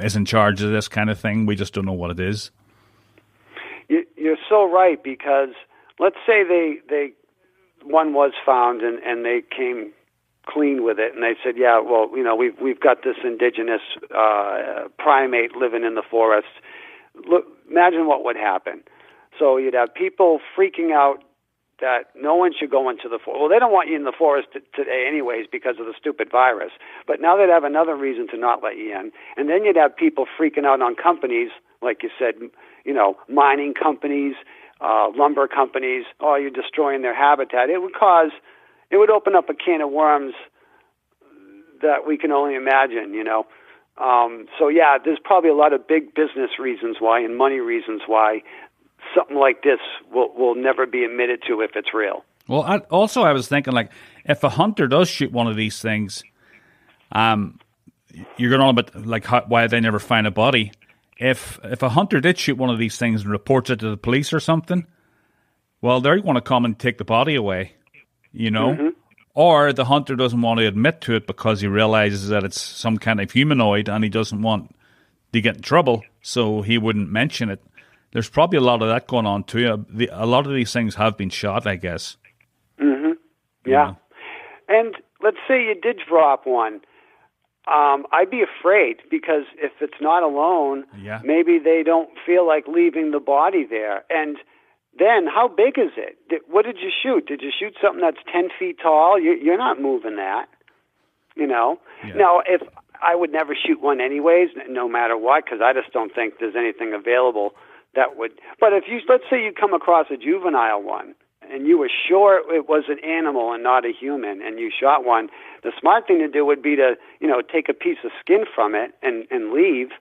is in charge of this kind of thing. We just don't know what it is. You're so right, because let's say one was found and they came clean with it, and they said, yeah, well, we've got this indigenous primate living in the forest. Look, imagine what would happen. So you'd have people freaking out that no one should go into the forest. Well, they don't want you in the forest today anyways because of the stupid virus. But now they'd have another reason to not let you in. And then you'd have people freaking out on companies, like you said, mining companies, lumber companies. Oh, you're destroying their habitat. It would open up a can of worms that we can only imagine, So, yeah, there's probably a lot of big business reasons why and money reasons why something like this will never be admitted to if it's real. Well, I was thinking, like, if a hunter does shoot one of these things, you're going on about like why they never find a body. If a hunter did shoot one of these things and reports it to the police or something, well, they're going to come and take the body away, Mm-hmm. Or the hunter doesn't want to admit to it because he realizes that it's some kind of humanoid and he doesn't want to get in trouble, so he wouldn't mention it. There's probably a lot of that going on too. A lot of these things have been shot, I guess. Mm-hmm. Yeah. And let's say you did drop one. I'd be afraid because if it's not alone, maybe they don't feel like leaving the body there. And then how big is it? What did you shoot? Did you shoot something that's 10 feet tall? You're not moving that, Yeah. Now, if I would never shoot one anyways, no matter what, because I just don't think there's anything available that would. But if let's say you come across a juvenile one and you were sure it was an animal and not a human, and you shot one, the smart thing to do would be to, take a piece of skin from it and leave,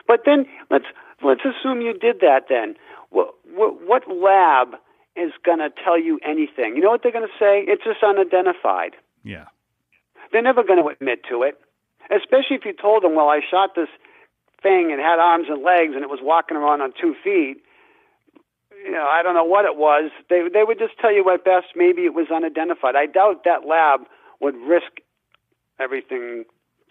But then let's assume you did that then. What lab is going to tell you anything? You know what they're going to say? It's just unidentified. Yeah. They're never going to admit to it, especially if you told them, well, I shot this thing and had arms and legs and it was walking around on 2 feet. I don't know what it was. They would just tell you at best maybe it was unidentified. I doubt that lab would risk everything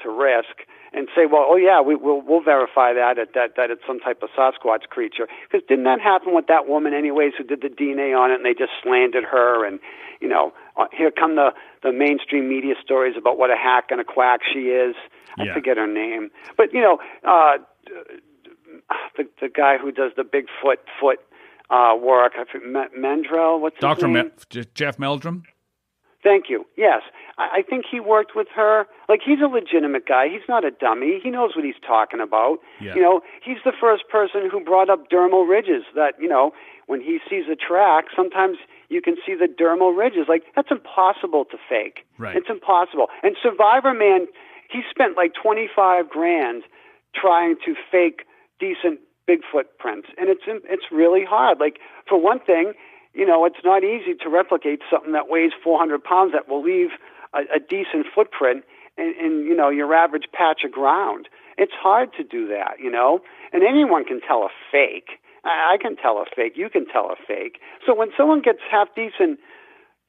to risk and say, well, we'll verify that it's some type of Sasquatch creature. Because didn't that happen with that woman anyways who did the DNA on it and they just slandered her? And, here come the mainstream media stories about what a hack and a quack she is. I forget her name. But, the guy who does the Bigfoot work, I forget, Mendrell, what's his name? Jeff Meldrum? Thank you. Yes. I think he worked with her. Like, he's a legitimate guy. He's not a dummy. He knows what he's talking about. Yeah. He's the first person who brought up dermal ridges that, when he sees a track, sometimes you can see the dermal ridges. Like, that's impossible to fake. Right. It's impossible. And Survivor Man, he spent like $25,000 trying to fake decent Bigfoot prints. And it's really hard. Like, for one thing, it's not easy to replicate something that weighs 400 pounds that will leave a decent footprint in your average patch of ground. It's hard to do that, and anyone can tell a fake. I can tell a fake. You can tell a fake. So when someone gets half-decent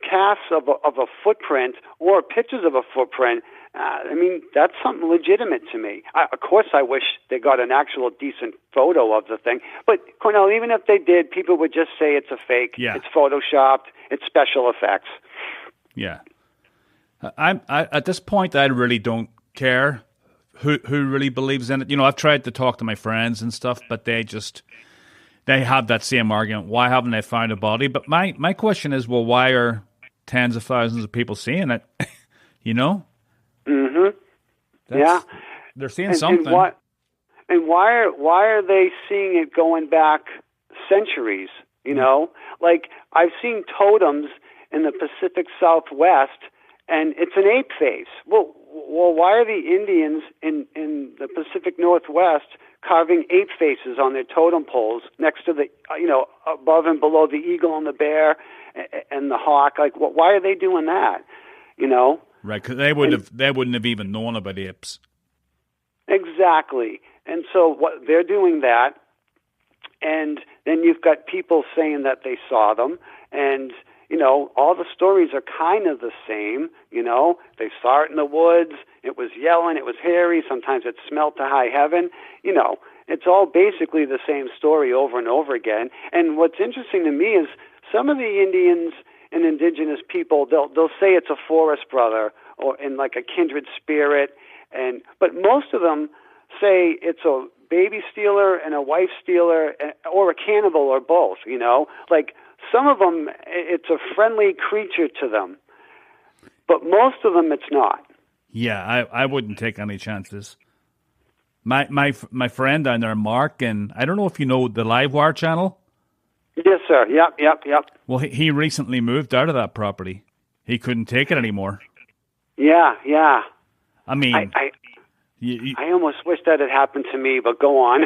casts of a footprint or pictures of a footprint, that's something legitimate to me. Of course, I wish they got an actual decent photo of the thing. But, Cornell, even if they did, people would just say it's a fake. Yeah. It's photoshopped. It's special effects. Yeah. I at this point, I really don't care who really believes in it. I've tried to talk to my friends and stuff, but they have that same argument. Why haven't they found a body? But my question is, well, why are tens of thousands of people seeing it? Mm-hmm. They're seeing something. And why are they seeing it going back centuries? Like, I've seen totems in the Pacific Southwest, and it's an ape face. Well, why are the Indians in the Pacific Northwest carving ape faces on their totem poles next to the, above and below the eagle and the bear and the hawk? Like, why are they doing that? Right, because they wouldn't have even known about apes. Exactly. And so they're doing that, and then you've got people saying that they saw them, and all the stories are kind of the same. They saw it in the woods. It was yelling. It was hairy. Sometimes it smelled to high heaven. It's all basically the same story over and over again. And what's interesting to me is some of the Indians and indigenous people, they'll say it's a forest brother or in like a kindred spirit, but most of them say it's a baby stealer and a wife stealer or a cannibal or both. Like Some of them, it's a friendly creature to them, but most of them, it's not. Yeah, I wouldn't take any chances. My friend down there, Mark, and I don't know if you know the Livewire channel. Yes, sir. Yep. Well, he recently moved out of that property. He couldn't take it anymore. Yeah. I mean, I almost wish that had happened to me, but go on.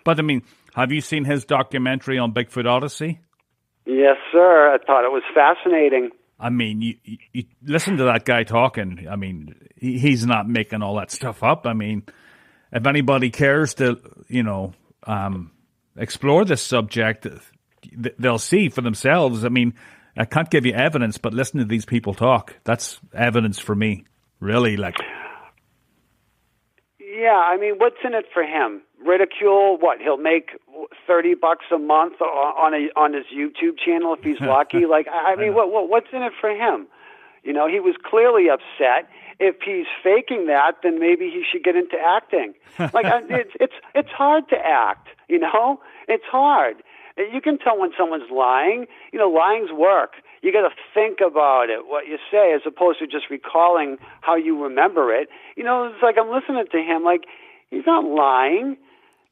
But I mean, have you seen his documentary on Bigfoot Odyssey? Yes, sir. I thought it was fascinating. I mean, you listen to that guy talking. I mean, he's not making all that stuff up. I mean, if anybody cares to, explore this subject, they'll see for themselves. I mean, I can't give you evidence, but listen to these people talk. That's evidence for me, really. Yeah, I mean, what's in it for him? Ridicule? What? He'll make $30 a month on his YouTube channel if he's lucky. I mean, what's in it for him? He was clearly upset. If he's faking that, then maybe he should get into acting. It's hard to act. It's hard. You can tell when someone's lying. Lying's work. You got to think about it, what you say, as opposed to just recalling how you remember it. It's like I'm listening to him, like he's not lying.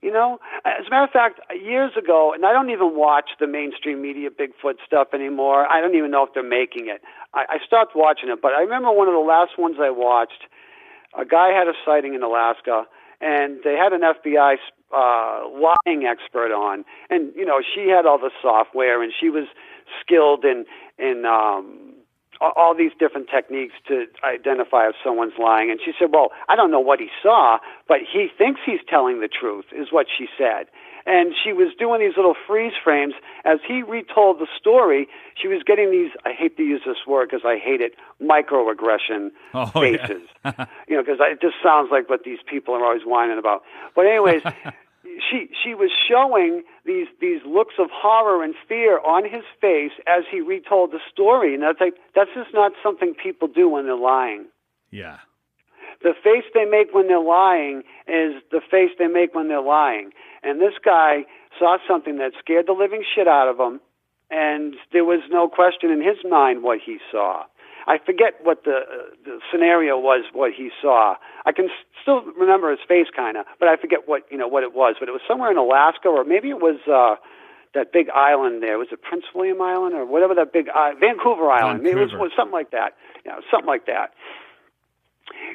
As a matter of fact, years ago, and I don't even watch the mainstream media Bigfoot stuff anymore. I don't even know if they're making it. I stopped watching it, but I remember one of the last ones I watched. A guy had a sighting in Alaska, and they had an FBI lying expert on, and she had all the software, and she was skilled in all these different techniques to identify if someone's lying. And she said, well, I don't know what he saw, but he thinks he's telling the truth, is what she said. And she was doing these little freeze frames. As he retold the story, she was getting these, I hate to use this word because I hate it, microaggression faces. Yeah. Because it just sounds like what these people are always whining about. But anyways, she was showing these looks of horror and fear on his face as he retold the story. And that's just not something people do when they're lying. Yeah. The face they make when they're lying is the face they make when they're lying. And this guy saw something that scared the living shit out of him, and there was no question in his mind what he saw. I forget what the scenario was, what he saw. I can still remember his face, kind of, but I forget what it was. But it was somewhere in Alaska, or maybe it was that big island there. Was it Prince William Island or whatever that big Vancouver Island? Maybe it was something like that. Something like that.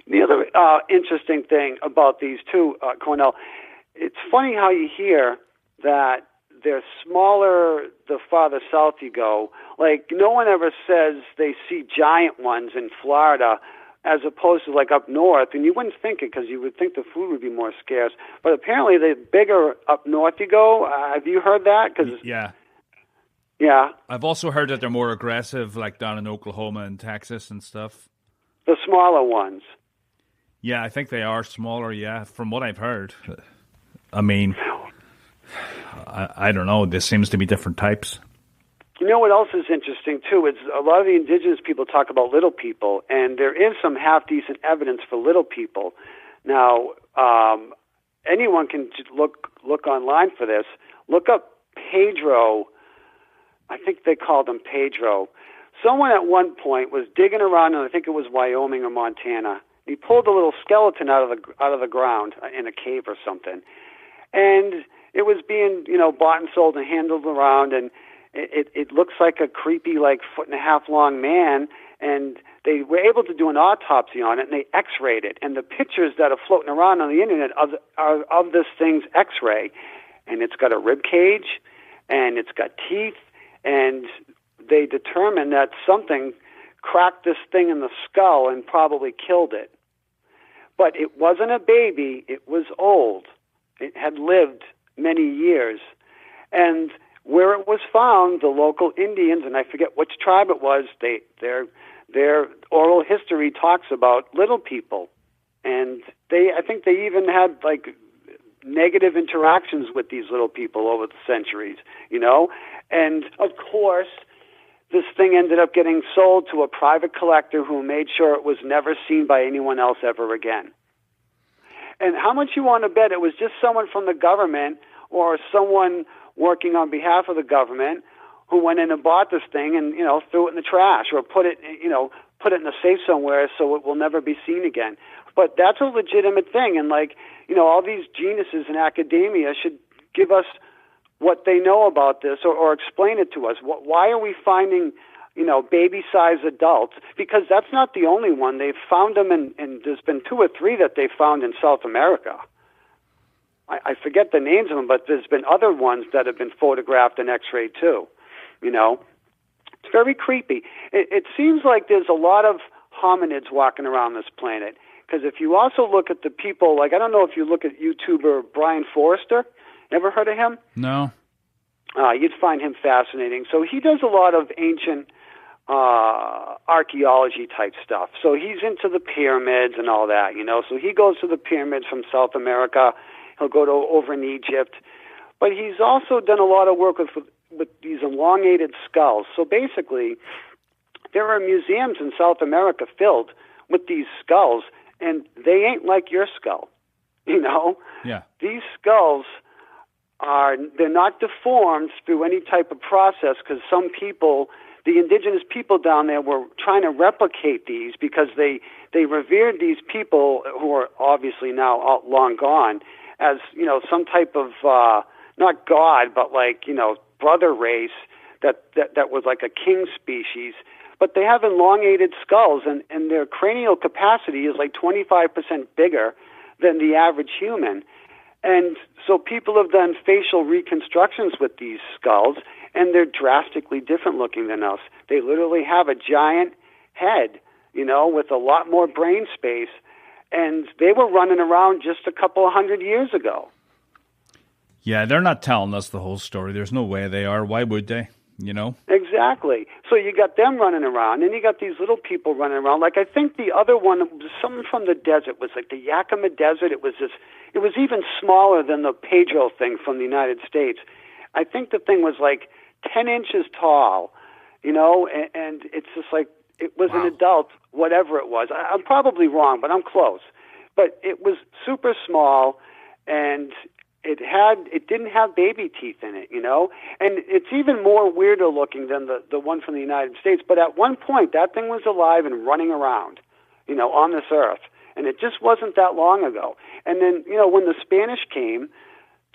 The other interesting thing about these two, Cornell, it's funny how you hear that they're smaller the farther south you go. Like, no one ever says they see giant ones in Florida as opposed to, like, up north. And you wouldn't think it because you would think the food would be more scarce. But apparently they're bigger up north you go. Have you heard that? Yeah. Yeah. I've also heard that they're more aggressive, like down in Oklahoma and Texas and stuff. The smaller ones. Yeah, I think they are smaller, yeah, from what I've heard. I mean, I don't know. There seems to be different types. You know what else is interesting, too? It's a lot of the indigenous people talk about little people, and there is some half-decent evidence for little people. Now, anyone can just look online for this. Look up Pedro. I think they called him Pedro. Someone at one point was digging around, and I think it was Wyoming or Montana. He pulled a little skeleton out of the ground in a cave or something, and it was being bought and sold and handled around, and it looks like a creepy, like 1.5 foot long man, and they were able to do an autopsy on it, and they X-rayed it, and the pictures that are floating around on the internet are of this thing's X-ray, and it's got a rib cage, and it's got teeth, and they determined that something cracked this thing in the skull and probably killed it. But it wasn't a baby, it was old. It had lived many years. And where it was found, the local Indians, and I forget which tribe it was, their oral history talks about little people. And I think they even had like negative interactions with these little people over the centuries, And of course, this thing ended up getting sold to a private collector who made sure it was never seen by anyone else ever again. And how much you want to bet it was just someone from the government or someone working on behalf of the government who went in and bought this thing and, threw it in the trash or put it in a safe somewhere so it will never be seen again. But that's a legitimate thing. And all these geniuses in academia should give us what they know about this or explain it to us. Why are we finding, baby-sized adults? Because that's not the only one. They've found them, and there's been 2 or 3 that they found in South America. I forget the names of them, but there's been other ones that have been photographed and x-rayed too. It's very creepy. It seems like there's a lot of hominids walking around this planet. Because if you also look at the people, I don't know if you look at YouTuber Brian Forrester. Ever heard of him? No. You'd find him fascinating. So he does a lot of ancient archaeology type stuff. So he's into the pyramids and all that, So he goes to the pyramids from South America. He'll go over in Egypt. But he's also done a lot of work with these elongated skulls. So basically, there are museums in South America filled with these skulls, and they ain't like your skull, Yeah. These skulls they're not deformed through any type of process because some people, the indigenous people down there, were trying to replicate these because they revered these people who are obviously now long gone as, some type of, not God, but brother race that was like a king species. But they have elongated skulls, and their cranial capacity is 25% bigger than the average human. And so people have done facial reconstructions with these skulls, and they're drastically different looking than us. They literally have a giant head, with a lot more brain space, and they were running around just a couple of 100 years ago. Yeah, they're not telling us the whole story. There's no way they are. Why would they? Exactly. So you got them running around, and you got these little people running around. I think the other one was something from the desert. Was the Yakima Desert. It was even smaller than the Pedro thing from the United States. I think the thing was 10 inches tall, and it's just it was an adult, whatever it was. I'm probably wrong, but I'm close. But it was super small, and it didn't have baby teeth in it, and it's even more weirder looking than the one from the United States. But at one point, that thing was alive and running around, on this earth, and it just wasn't that long ago. And then, when the Spanish came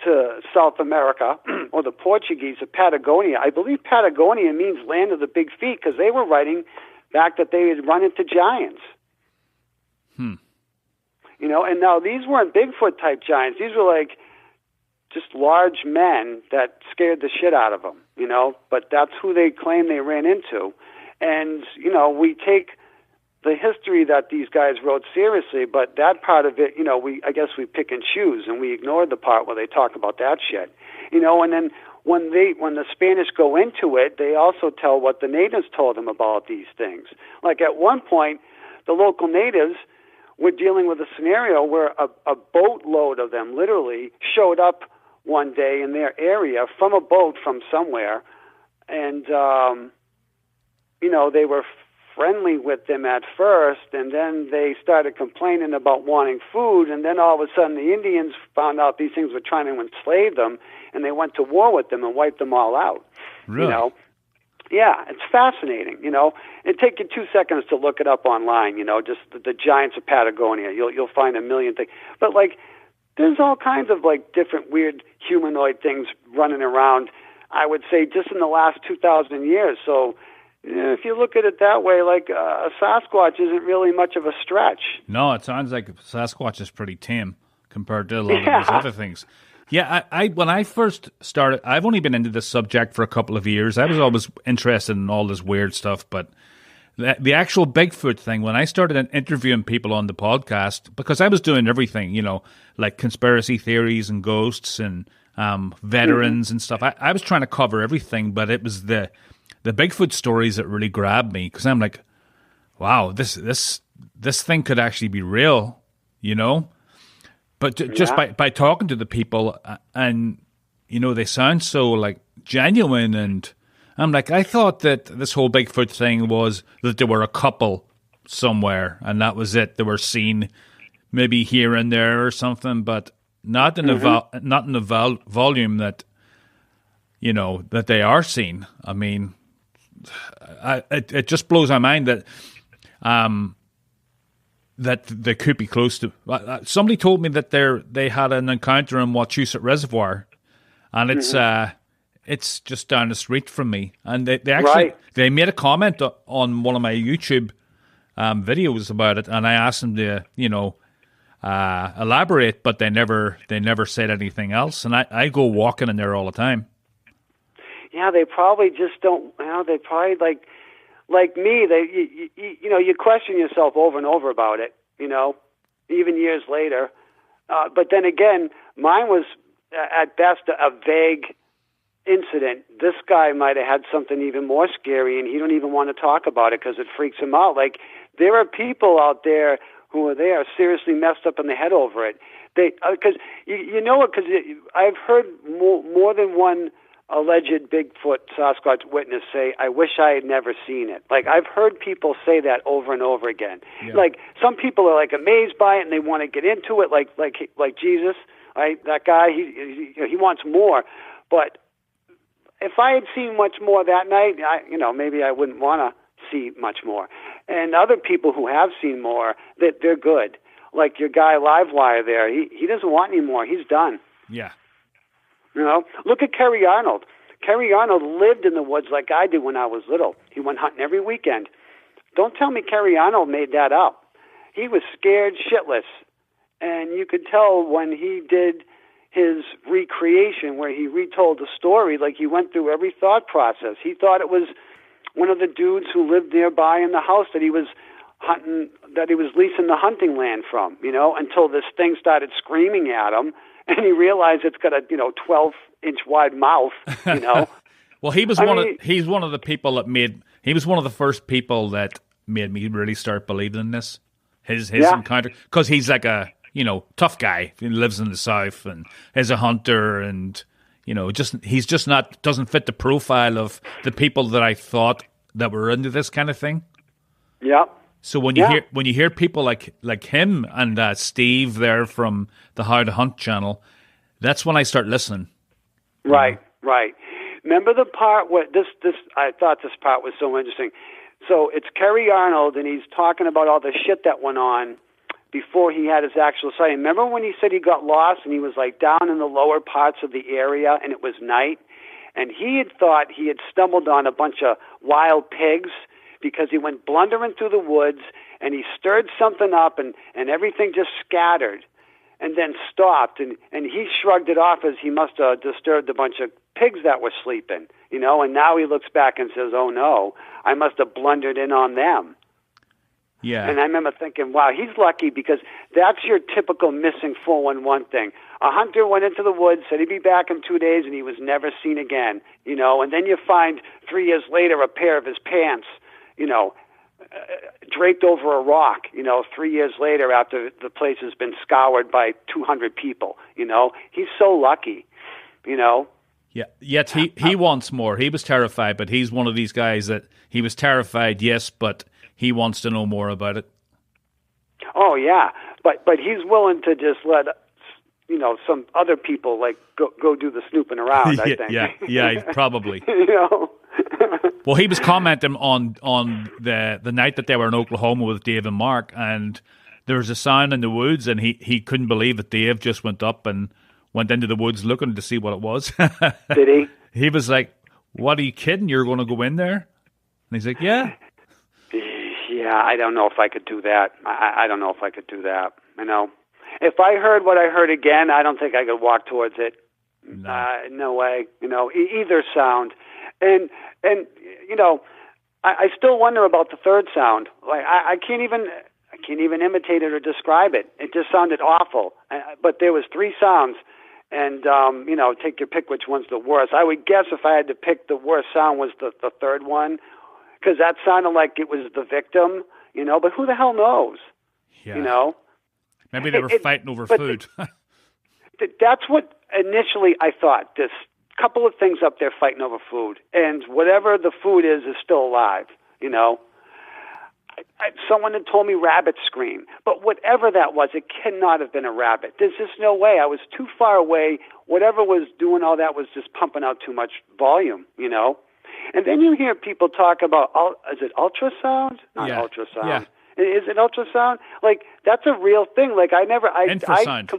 to South America, or the Portuguese of Patagonia, I believe Patagonia means land of the big feet because they were writing back that they had run into giants. And now these weren't Bigfoot type giants. These were just large men that scared the shit out of them, but that's who they claim they ran into. And, we take the history that these guys wrote seriously, but that part of it, I guess we pick and choose, and we ignored the part where they talk about that shit, and then when the Spanish go into it, they also tell what the natives told them about these things. At one point, the local natives were dealing with a scenario where a boatload of them literally showed up one day in their area from a boat from somewhere, and they were friendly with them at first, and then they started complaining about wanting food, and then all of a sudden the Indians found out these things were trying to enslave them, and they went to war with them and wiped them all out. Really? Yeah, it's fascinating. It'd take you 2 seconds to look it up online. Just the giants of Patagonia. You'll find a million things, but there's all kinds of different weird humanoid things running around, I would say, just in the last 2,000 years. So if you look at it that way, a Sasquatch isn't really much of a stretch. No, it sounds like Sasquatch is pretty tame compared to a lot of these other things. Yeah, I when I first started, I've only been into this subject for a couple of years. I was always interested in all this weird stuff, but the actual Bigfoot thing, when I started interviewing people on the podcast, because I was doing everything, like conspiracy theories and ghosts and veterans and stuff. I was trying to cover everything, but it was the Bigfoot stories that really grabbed me, because I'm like, wow, this thing could actually be real, But just by talking to the people, and they sound so genuine, and I'm like, I thought that this whole Bigfoot thing was that there were a couple somewhere, and that was it. They were seen maybe here and there or something, but not in a volume that that they are seen. I mean, it just blows my mind that that they could be close to. Somebody told me that they had an encounter in Wachusett Reservoir, and it's just down the street from me. And they actually they made a comment on one of my YouTube videos about it, and I asked them to elaborate, but they never said anything else. And I go walking in there all the time. Yeah, they probably just don't. They probably like me. You question yourself over and over about it. Even years later. But then again, mine was at best a vague incident. This guy might have had something even more scary, and he don't even want to talk about it because it freaks him out. Like, there are people out there who are seriously messed up in the head over it. Because I've heard more than one alleged Bigfoot Sasquatch witness say, "I wish I had never seen it." Like, I've heard people say that over and over again. Yeah. Like, some people are like amazed by it and they want to get into it, like Jesus, right? That guy, he wants more. But if I had seen much more that night, maybe I wouldn't want to see much more. And other people who have seen more, they're good. Like your guy Livewire there, he doesn't want any more. He's done. Yeah. Look at Kerry Arnold. Kerry Arnold lived in the woods like I did when I was little. He went hunting every weekend. Don't tell me Kerry Arnold made that up. He was scared shitless. And you could tell when he did his recreation where he retold the story, like he went through every thought process. He thought it was one of the dudes who lived nearby in the house that he was hunting, that he was leasing the hunting land from, until this thing started screaming at him. And he realized it's got a 12-inch wide mouth. Well, he was he's one of the people that he was one of the first people that made me really start believing in this. His encounter, because he's like a tough guy. He lives in the South and is a hunter, and he's just not doesn't fit the profile of the people that I thought that were into this kind of thing. Yeah. So when you hear people like him and Steve there from the How to Hunt channel, that's when I start listening. Right. Remember the part where this I thought this part was so interesting. So it's Kerry Arnold, and he's talking about all the shit that went on before he had his actual sighting. Remember when he said he got lost and he was like down in the lower parts of the area and it was night, and he had thought he had stumbled on a bunch of wild pigs, because he went blundering through the woods and he stirred something up and everything just scattered and then stopped. And he shrugged it off as he must have disturbed a bunch of pigs that were sleeping, and now he looks back and says, "Oh no, I must have blundered in on them." Yeah. And I remember thinking, wow, he's lucky, because that's your typical missing 411 thing. A hunter went into the woods, said he'd be back in 2 days, and he was never seen again, and then you find 3 years later a pair of his pants, draped over a rock, 3 years later after the place has been scoured by 200 people, he's so lucky, Yeah, yet he wants more. He was terrified, but he's one of these guys that he was terrified, yes, but he wants to know more about it. Oh, yeah, but he's willing to just let, some other people go do the snooping around, I think. Yeah, probably. Well, he was commenting on the night that they were in Oklahoma with Dave and Mark, and there was a sound in the woods, and he couldn't believe that Dave just went up and went into the woods looking to see what it was. Did he? He was like, "What, are you kidding? You're going to go in there?" And he's like, "Yeah." Yeah, I don't know if I could do that. I don't know if I could do that. If I heard what I heard again, I don't think I could walk towards it. No way. Either sound. And I still wonder about the third sound. Like I can't even imitate it or describe it. It just sounded awful. But there was 3 sounds, and take your pick which one's the worst. I would guess if I had to pick, the worst sound was the third one, because that sounded like it was the victim. But who the hell knows? Yeah. Maybe they were fighting over food. That's what initially I thought. This couple of things up there fighting over food, and whatever the food is still alive. Someone had told me rabbit scream, but whatever that was, it cannot have been a rabbit. There's just no way. I was too far away. Whatever was doing all that was just pumping out too much volume, you know? And then you hear people talk about, is it ultrasound? Not ultrasound. Yeah. Is it ultrasound? Like, that's a real thing. Like, Infrasound.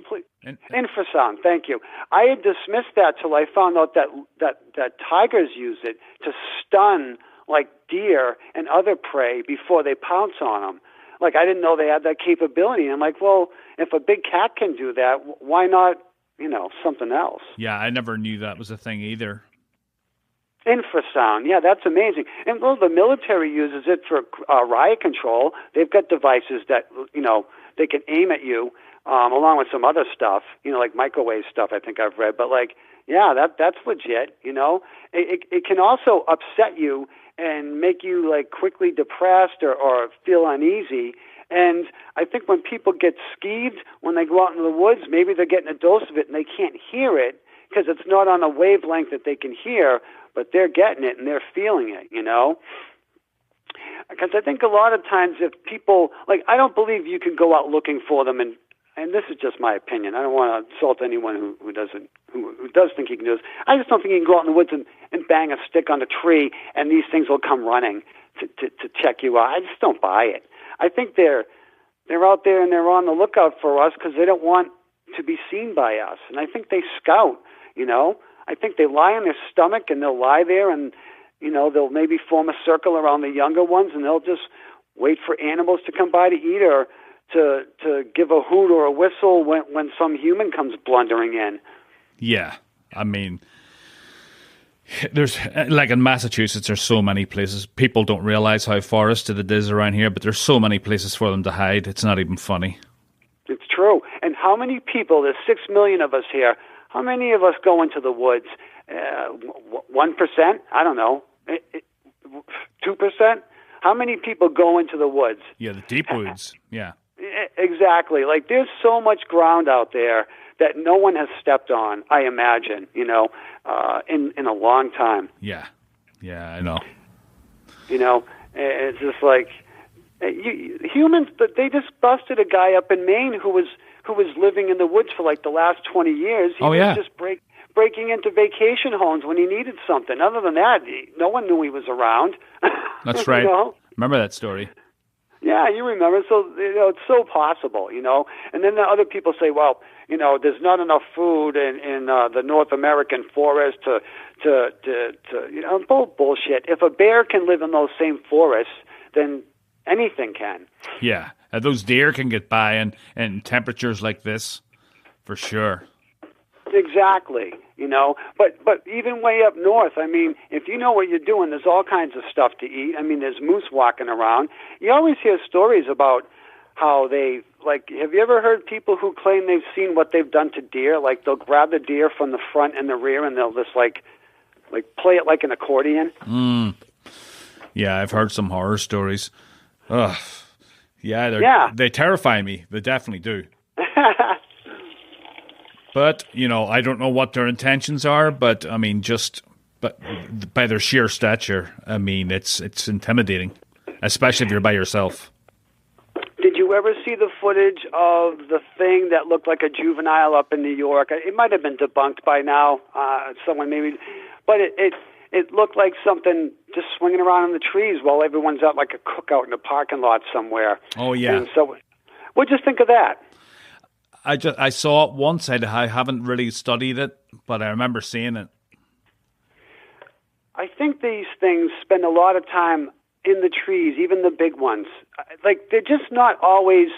Infrasound, thank you. I had dismissed that till I found out that tigers use it to stun, like, deer and other prey before they pounce on them. Like, I didn't know they had that capability. And I'm like, well, if a big cat can do that, why not, something else? Yeah, I never knew that was a thing either. Infrasound, yeah, that's amazing. And well, the military uses it for riot control. They've got devices that they can aim at you, along with some other stuff, like microwave stuff. I think I've read, but that's legit. It can also upset you and make you like quickly depressed or feel uneasy. And I think when people get skeeved when they go out into the woods, maybe they're getting a dose of it and they can't hear it because it's not on a wavelength that they can hear. But they're getting it and they're feeling it, Because I think a lot of times if people, I don't believe you can go out looking for them, and this is just my opinion. I don't want to insult anyone who does think he can do this. I just don't think you can go out in the woods and bang a stick on a tree and these things will come running to check you out. I just don't buy it. I think they're out there and they're on the lookout for us because they don't want to be seen by us. And I think they scout, I think they lie on their stomach and they'll lie there and, they'll maybe form a circle around the younger ones and they'll just wait for animals to come by to eat or to give a hoot or a whistle when some human comes blundering in. Yeah. I mean, there's, like in Massachusetts, there's so many places. People don't realize how forested it is around here, but there's so many places for them to hide. It's not even funny. It's true. And how many people, there's 6 million of us here, how many of us go into the woods? 1%? I don't know. 2%? How many people go into the woods? Yeah, the deep woods. Yeah. Exactly. Like, there's so much ground out there that no one has stepped on, I imagine, in a long time. Yeah. Yeah, I know. It's just like humans, they just busted a guy up in Maine who was living in the woods for like the last 20 years. He was just breaking into vacation homes when he needed something. Other than that, no one knew he was around. That's right. Remember that story? Yeah, you remember. So it's so possible, And then the other people say, well, there's not enough food in the North American forest to bullshit. If a bear can live in those same forests, then anything can. Yeah, those deer can get by in temperatures like this, for sure. Exactly, But even way up north, I mean, if you know what you're doing, there's all kinds of stuff to eat. I mean, there's moose walking around. You always hear stories about how they, have you ever heard people who claim they've seen what they've done to deer? Like, they'll grab the deer from the front and the rear, and they'll just, like play it like an accordion. Yeah, I've heard some horror stories. Ugh. Yeah, they terrify me. They definitely do. But, I don't know what their intentions are, but, I mean, but by their sheer stature, I mean, it's intimidating, especially if you're by yourself. Did you ever see the footage of the thing that looked like a juvenile up in New York? It might have been debunked by now, someone maybe, but it looked like something just swinging around in the trees while everyone's out like a cookout in a parking lot somewhere. Oh, yeah. And so, what'd you think of that? I saw it once. I haven't really studied it, but I remember seeing it. I think these things spend a lot of time in the trees, even the big ones. Like, they're just not always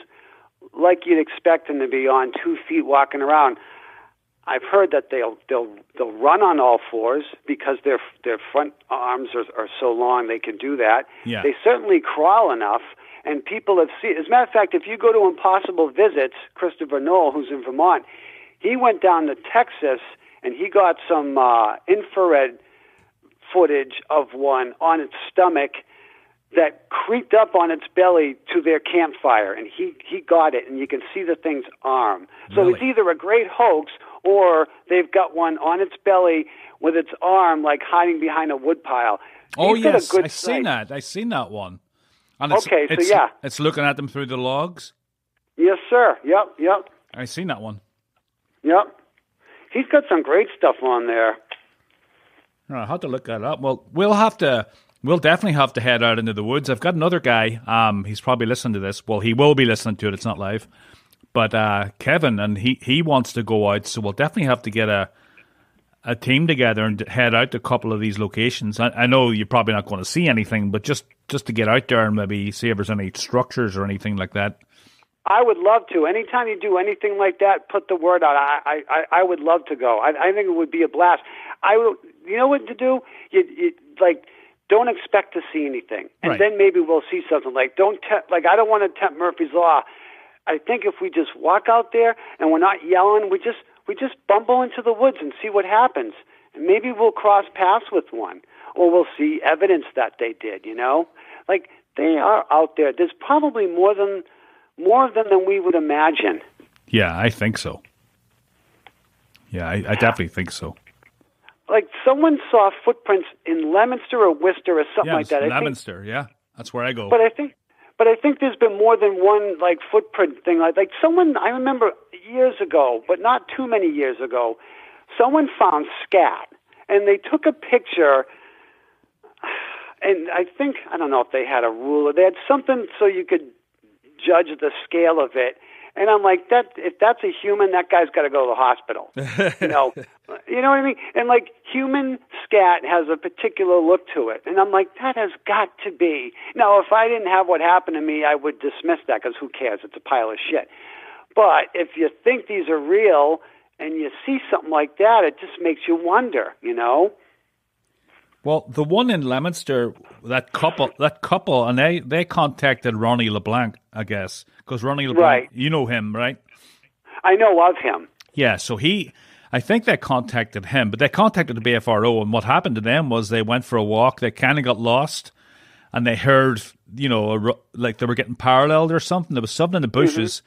like you'd expect them to be on 2 feet walking around. I've heard that they'll run on all fours because their front arms are so long they can do that. Yeah. They certainly crawl enough. And people have seen, as a matter of fact, if you go to Impossible Visits, Christopher Knoll, who's in Vermont, he went down to Texas and he got some infrared footage of one on its stomach that creeped up on its belly to their campfire. And he got it, and you can see the thing's arm. So Really? It's either a great hoax or they've got one on its belly with its arm like hiding behind a woodpile. Oh, He's got a yes, good I've seen sight. that. I've seen that one. And Okay, so yeah. It's looking at them through the logs? Yes, sir. Yep. I seen that one. Yep. He's got some great stuff on there. I'll have to look that up. Well, we'll definitely have to head out into the woods. I've got another guy. He's probably listening to this. Well, he will be listening to it. It's not live. But Kevin, and he wants to go out, so we'll definitely have to get a team together and head out to a couple of these locations. I know you're probably not going to see anything, but just to get out there and maybe see if there's any structures or anything like that. I would love to. Anytime you do anything like that, put the word out. I would love to go. I think it would be a blast. You know what to do? You don't expect to see anything, and then maybe we'll see something. I don't want to tempt Murphy's Law. I think if we just walk out there and we're not yelling, we just bumble into the woods and see what happens, and maybe we'll cross paths with one, or we'll see evidence that they did. They are out there. There's probably more of them than we would imagine. Yeah, I think so. Yeah, I definitely think so. Someone saw footprints in Leominster or Worcester or something like that. Leominster, yeah. That's where I go. But I think there's been more than one footprint thing. Like someone, I remember years ago, but not too many years ago, someone found scat, and they took a picture. And I don't know if they had a ruler. They had something so you could judge the scale of it. And I'm like, if that's a human, that guy's got to go to the hospital. You know what I mean? And human scat has a particular look to it. And I'm like, that has got to be. Now, if I didn't have what happened to me, I would dismiss that because who cares? It's a pile of shit. But if you think these are real and you see something like that, it just makes you wonder, Well, the one in Leominster, that couple, and they contacted Ronnie LeBlanc, I guess, because Ronnie LeBlanc, you know him, right? I know of him. Yeah, so I think they contacted him, but they contacted the BFRO, and what happened to them was they went for a walk, they kind of got lost, and they heard, like they were getting paralleled or something. There was something in the bushes,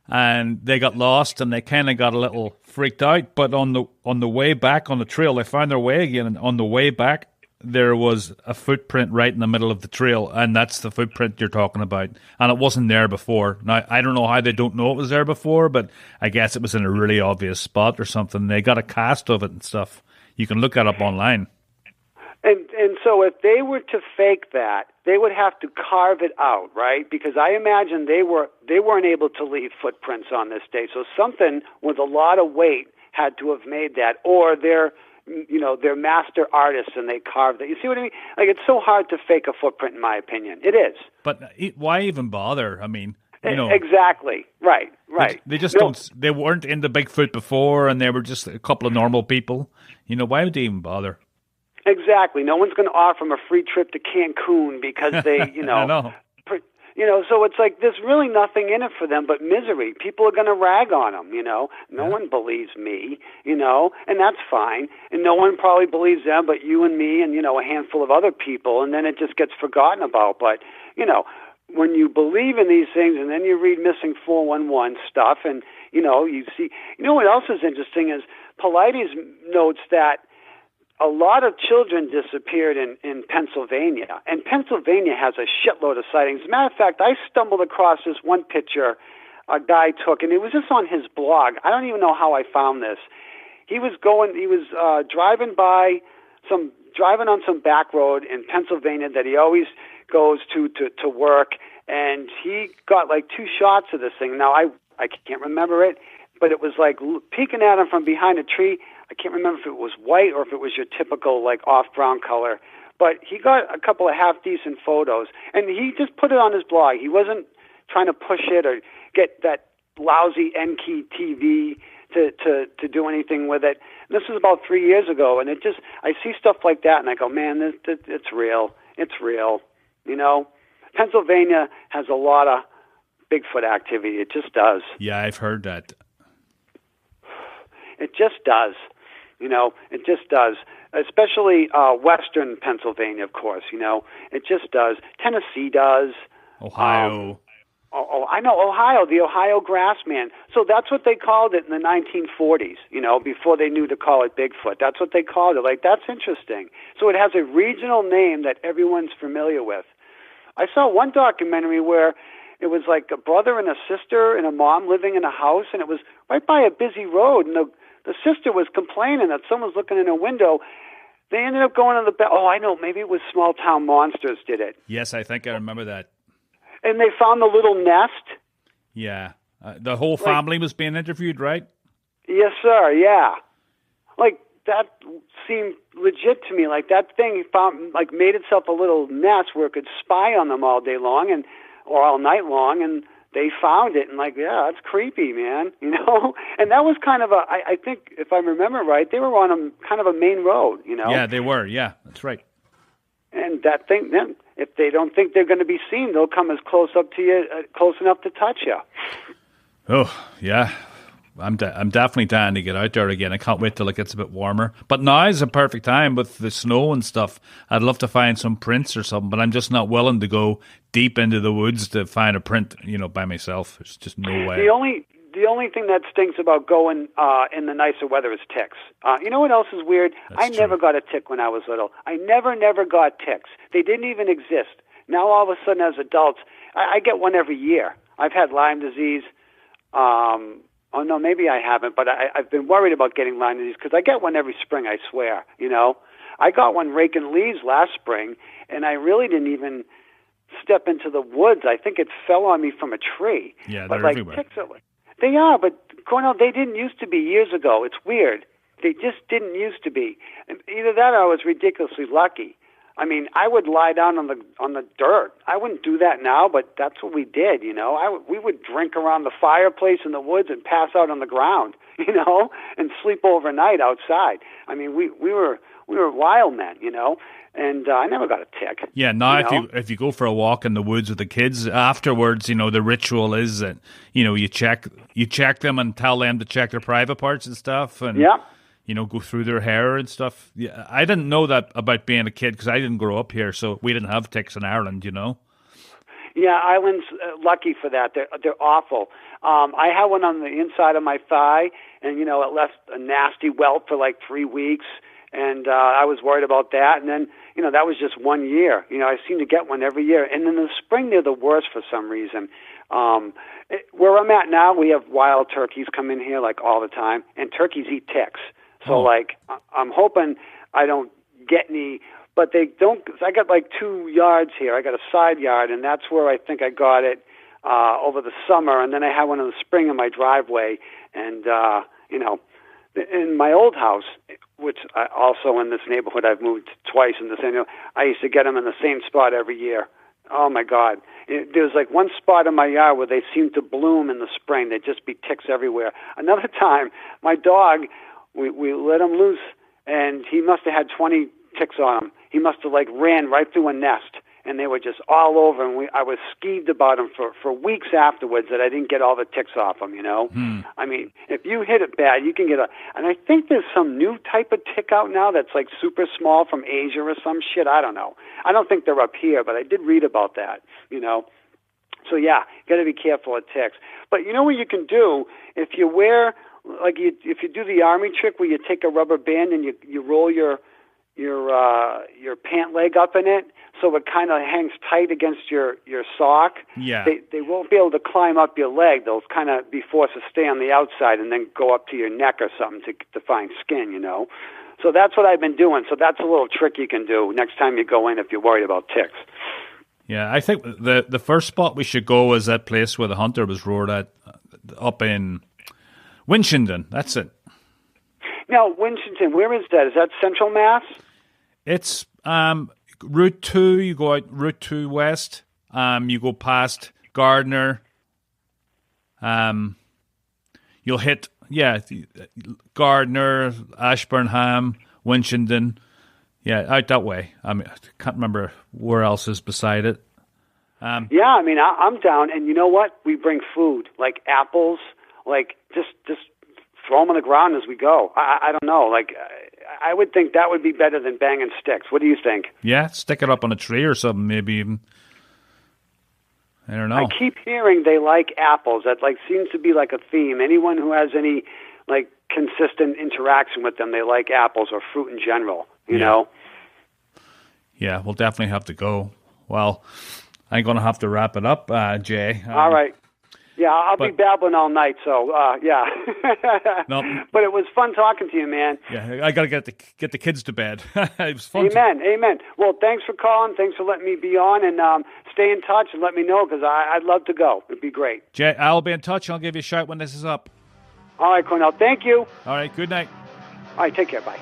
and they got lost, and they kind of got a little freaked out. But on the way back on the trail, they found their way again, and on the way back, there was a footprint right in the middle of the trail, and that's the footprint you're talking about. And it wasn't there before. Now, I don't know how they don't know it was there before, but I guess it was in a really obvious spot or something. They got a cast of it and stuff. You can look that up online. And so if they were to fake that, they would have to carve it out, right? Because I imagine they weren't able to leave footprints on this day. So something with a lot of weight had to have made that, or they're master artists and they carved it. You see what I mean? It's so hard to fake a footprint, in my opinion. It is. But why even bother? I mean, exactly. Right. They just don't. They weren't into Bigfoot before, and they were just a couple of normal people. Why would they even bother? Exactly. No one's going to offer them a free trip to Cancun because they, I know. So it's there's really nothing in it for them but misery. People are going to rag on them, No one believes me, and that's fine. And no one probably believes them but you and me and, a handful of other people, and then it just gets forgotten about. But, when you believe in these things and then you read Missing 411 stuff and, you see, what else is interesting is Paulides notes that a lot of children disappeared in Pennsylvania, and Pennsylvania has a shitload of sightings. As a matter of fact, I stumbled across this one picture a guy took, and it was just on his blog. I don't even know how I found this. He was driving on some back road in Pennsylvania that he always goes to work, and he got 2 shots of this thing. Now, I can't remember it, but it was peeking at him from behind a tree. I can't remember if it was white or if it was your typical off brown color, but he got a couple of half decent photos, and he just put it on his blog. He wasn't trying to push it or get that lousy N-Key TV to do anything with it. And this was about 3 years ago, and I see stuff like that, and I go, man, it's real. It's real. Pennsylvania has a lot of Bigfoot activity. It just does. Yeah, I've heard that. It just does. It just does. Especially western Pennsylvania, of course, It just does. Tennessee does. Ohio. I know, Ohio, the Ohio Grassman. So that's what they called it in the 1940s, before they knew to call it Bigfoot. That's what they called it. That's interesting. So it has a regional name that everyone's familiar with. I saw one documentary where it was like a brother and a sister and a mom living in a house, and it was right by a busy road, and the sister was complaining that someone was looking in her window. They ended up going to the back. Oh, I know. Maybe it was Small Town Monsters did it. Yes, I think I remember that. And they found the little nest. Yeah. The whole family was being interviewed, right? Yes, sir. Yeah. Like, that seemed legit to me. Like, that thing found, like, made itself a little nest where it could spy on them all day long or all night long, and they found it, and like, yeah, that's creepy, man, you know? And that was kind of I think, if I remember right, they were on a kind of a main road, you know? Yeah, they were, yeah, that's right. And that thing, then, if they don't think they're going to be seen, they'll come as close up to you, close enough to touch you. Oh, yeah. I'm definitely dying to get out there again. I can't wait till it gets a bit warmer. But now is a perfect time with the snow and stuff. I'd love to find some prints or something, but I'm just not willing to go deep into the woods to find a print, by myself. There's just no way. The only thing that stinks about going in the nicer weather is ticks. You know what else is weird? I never got a tick when I was little. I never got ticks. They didn't even exist. Now all of a sudden, as adults, I get one every year. I've had Lyme disease. Oh, no, maybe I haven't, but I've been worried about getting Lyme disease because I get one every spring, I swear, I got one raking leaves last spring, and I really didn't even step into the woods. I think it fell on me from a tree. Yeah, but they're everywhere. Ticks they are, but Cornell, they didn't used to be years ago. It's weird. They just didn't used to be. And either that or I was ridiculously lucky. I mean, I would lie down on the dirt. I wouldn't do that now, but that's what we did, we would drink around the fireplace in the woods and pass out on the ground, and sleep overnight outside. I mean, we were wild men, and I never got a tick. Yeah, now if you go for a walk in the woods with the kids afterwards, the ritual is that you check them and tell them to check their private parts and stuff, and yeah. Go through their hair and stuff. Yeah, I didn't know that about being a kid because I didn't grow up here, so we didn't have ticks in Ireland, Yeah, Ireland's lucky for that. They're awful. I had one on the inside of my thigh, and it left a nasty welt for like 3 weeks, and I was worried about that. And then that was just 1 year. I seem to get one every year, and in the spring they're the worst for some reason. Where I'm at now, we have wild turkeys come in here like all the time, and turkeys eat ticks. So, I'm hoping I don't get any, but they don't. I got like 2 yards here. I got a side yard, and that's where I think I got it over the summer. And then I had one in the spring in my driveway. And, in my old house, which also in this neighborhood, I've moved twice in the same, I used to get them in the same spot every year. Oh, my God. There's like one spot in my yard where they seem to bloom in the spring. There'd just be ticks everywhere. Another time, my dog, we let him loose, and he must have had 20 ticks on him. He must have ran right through a nest, and they were just all over. And I was skeeved about him for weeks afterwards that I didn't get all the ticks off him. I mean, if you hit it bad, you can get and I think there's some new type of tick out now that's like super small from Asia or some shit. I don't know. I don't think they're up here, but I did read about that. So yeah, you got to be careful of ticks. But you know what you can do if you wear. If you do the army trick where you take a rubber band and you roll your pant leg up in it so it kind of hangs tight against your sock. Yeah. They won't be able to climb up your leg. They'll kind of be forced to stay on the outside and then go up to your neck or something to find skin, So that's what I've been doing. So that's a little trick you can do next time you go in if you're worried about ticks. Yeah, I think the first spot we should go is that place where the hunter was roared at up in Winchendon, that's it. Now, Winchendon, where is that? Is that Central Mass? It's Route 2, you go out Route 2 West, you go past Gardner, you'll hit, Gardner, Ashburnham, Winchendon, out that way. I can't remember where else is beside it. I'm down, and you know what? We bring food, like apples, just throw them on the ground as we go. I don't know. I would think that would be better than banging sticks. What do you think? Yeah, stick it up on a tree or something, maybe even. I don't know. I keep hearing they like apples. That seems to be like a theme. Anyone who has any consistent interaction with them, they like apples or fruit in general. You know. Yeah, we'll definitely have to go. Well, I'm going to have to wrap it up, Jay. All right. Yeah, I'll be babbling all night, so, yeah. Nope. But it was fun talking to you, man. Yeah, I got to get the kids to bed. It was fun. Amen. Well, thanks for calling. Thanks for letting me be on, and stay in touch and let me know, because I'd love to go. It'd be great. Jay, I'll be in touch. I'll give you a shout when this is up. All right, Cornell. Thank you. All right, good night. All right, take care. Bye.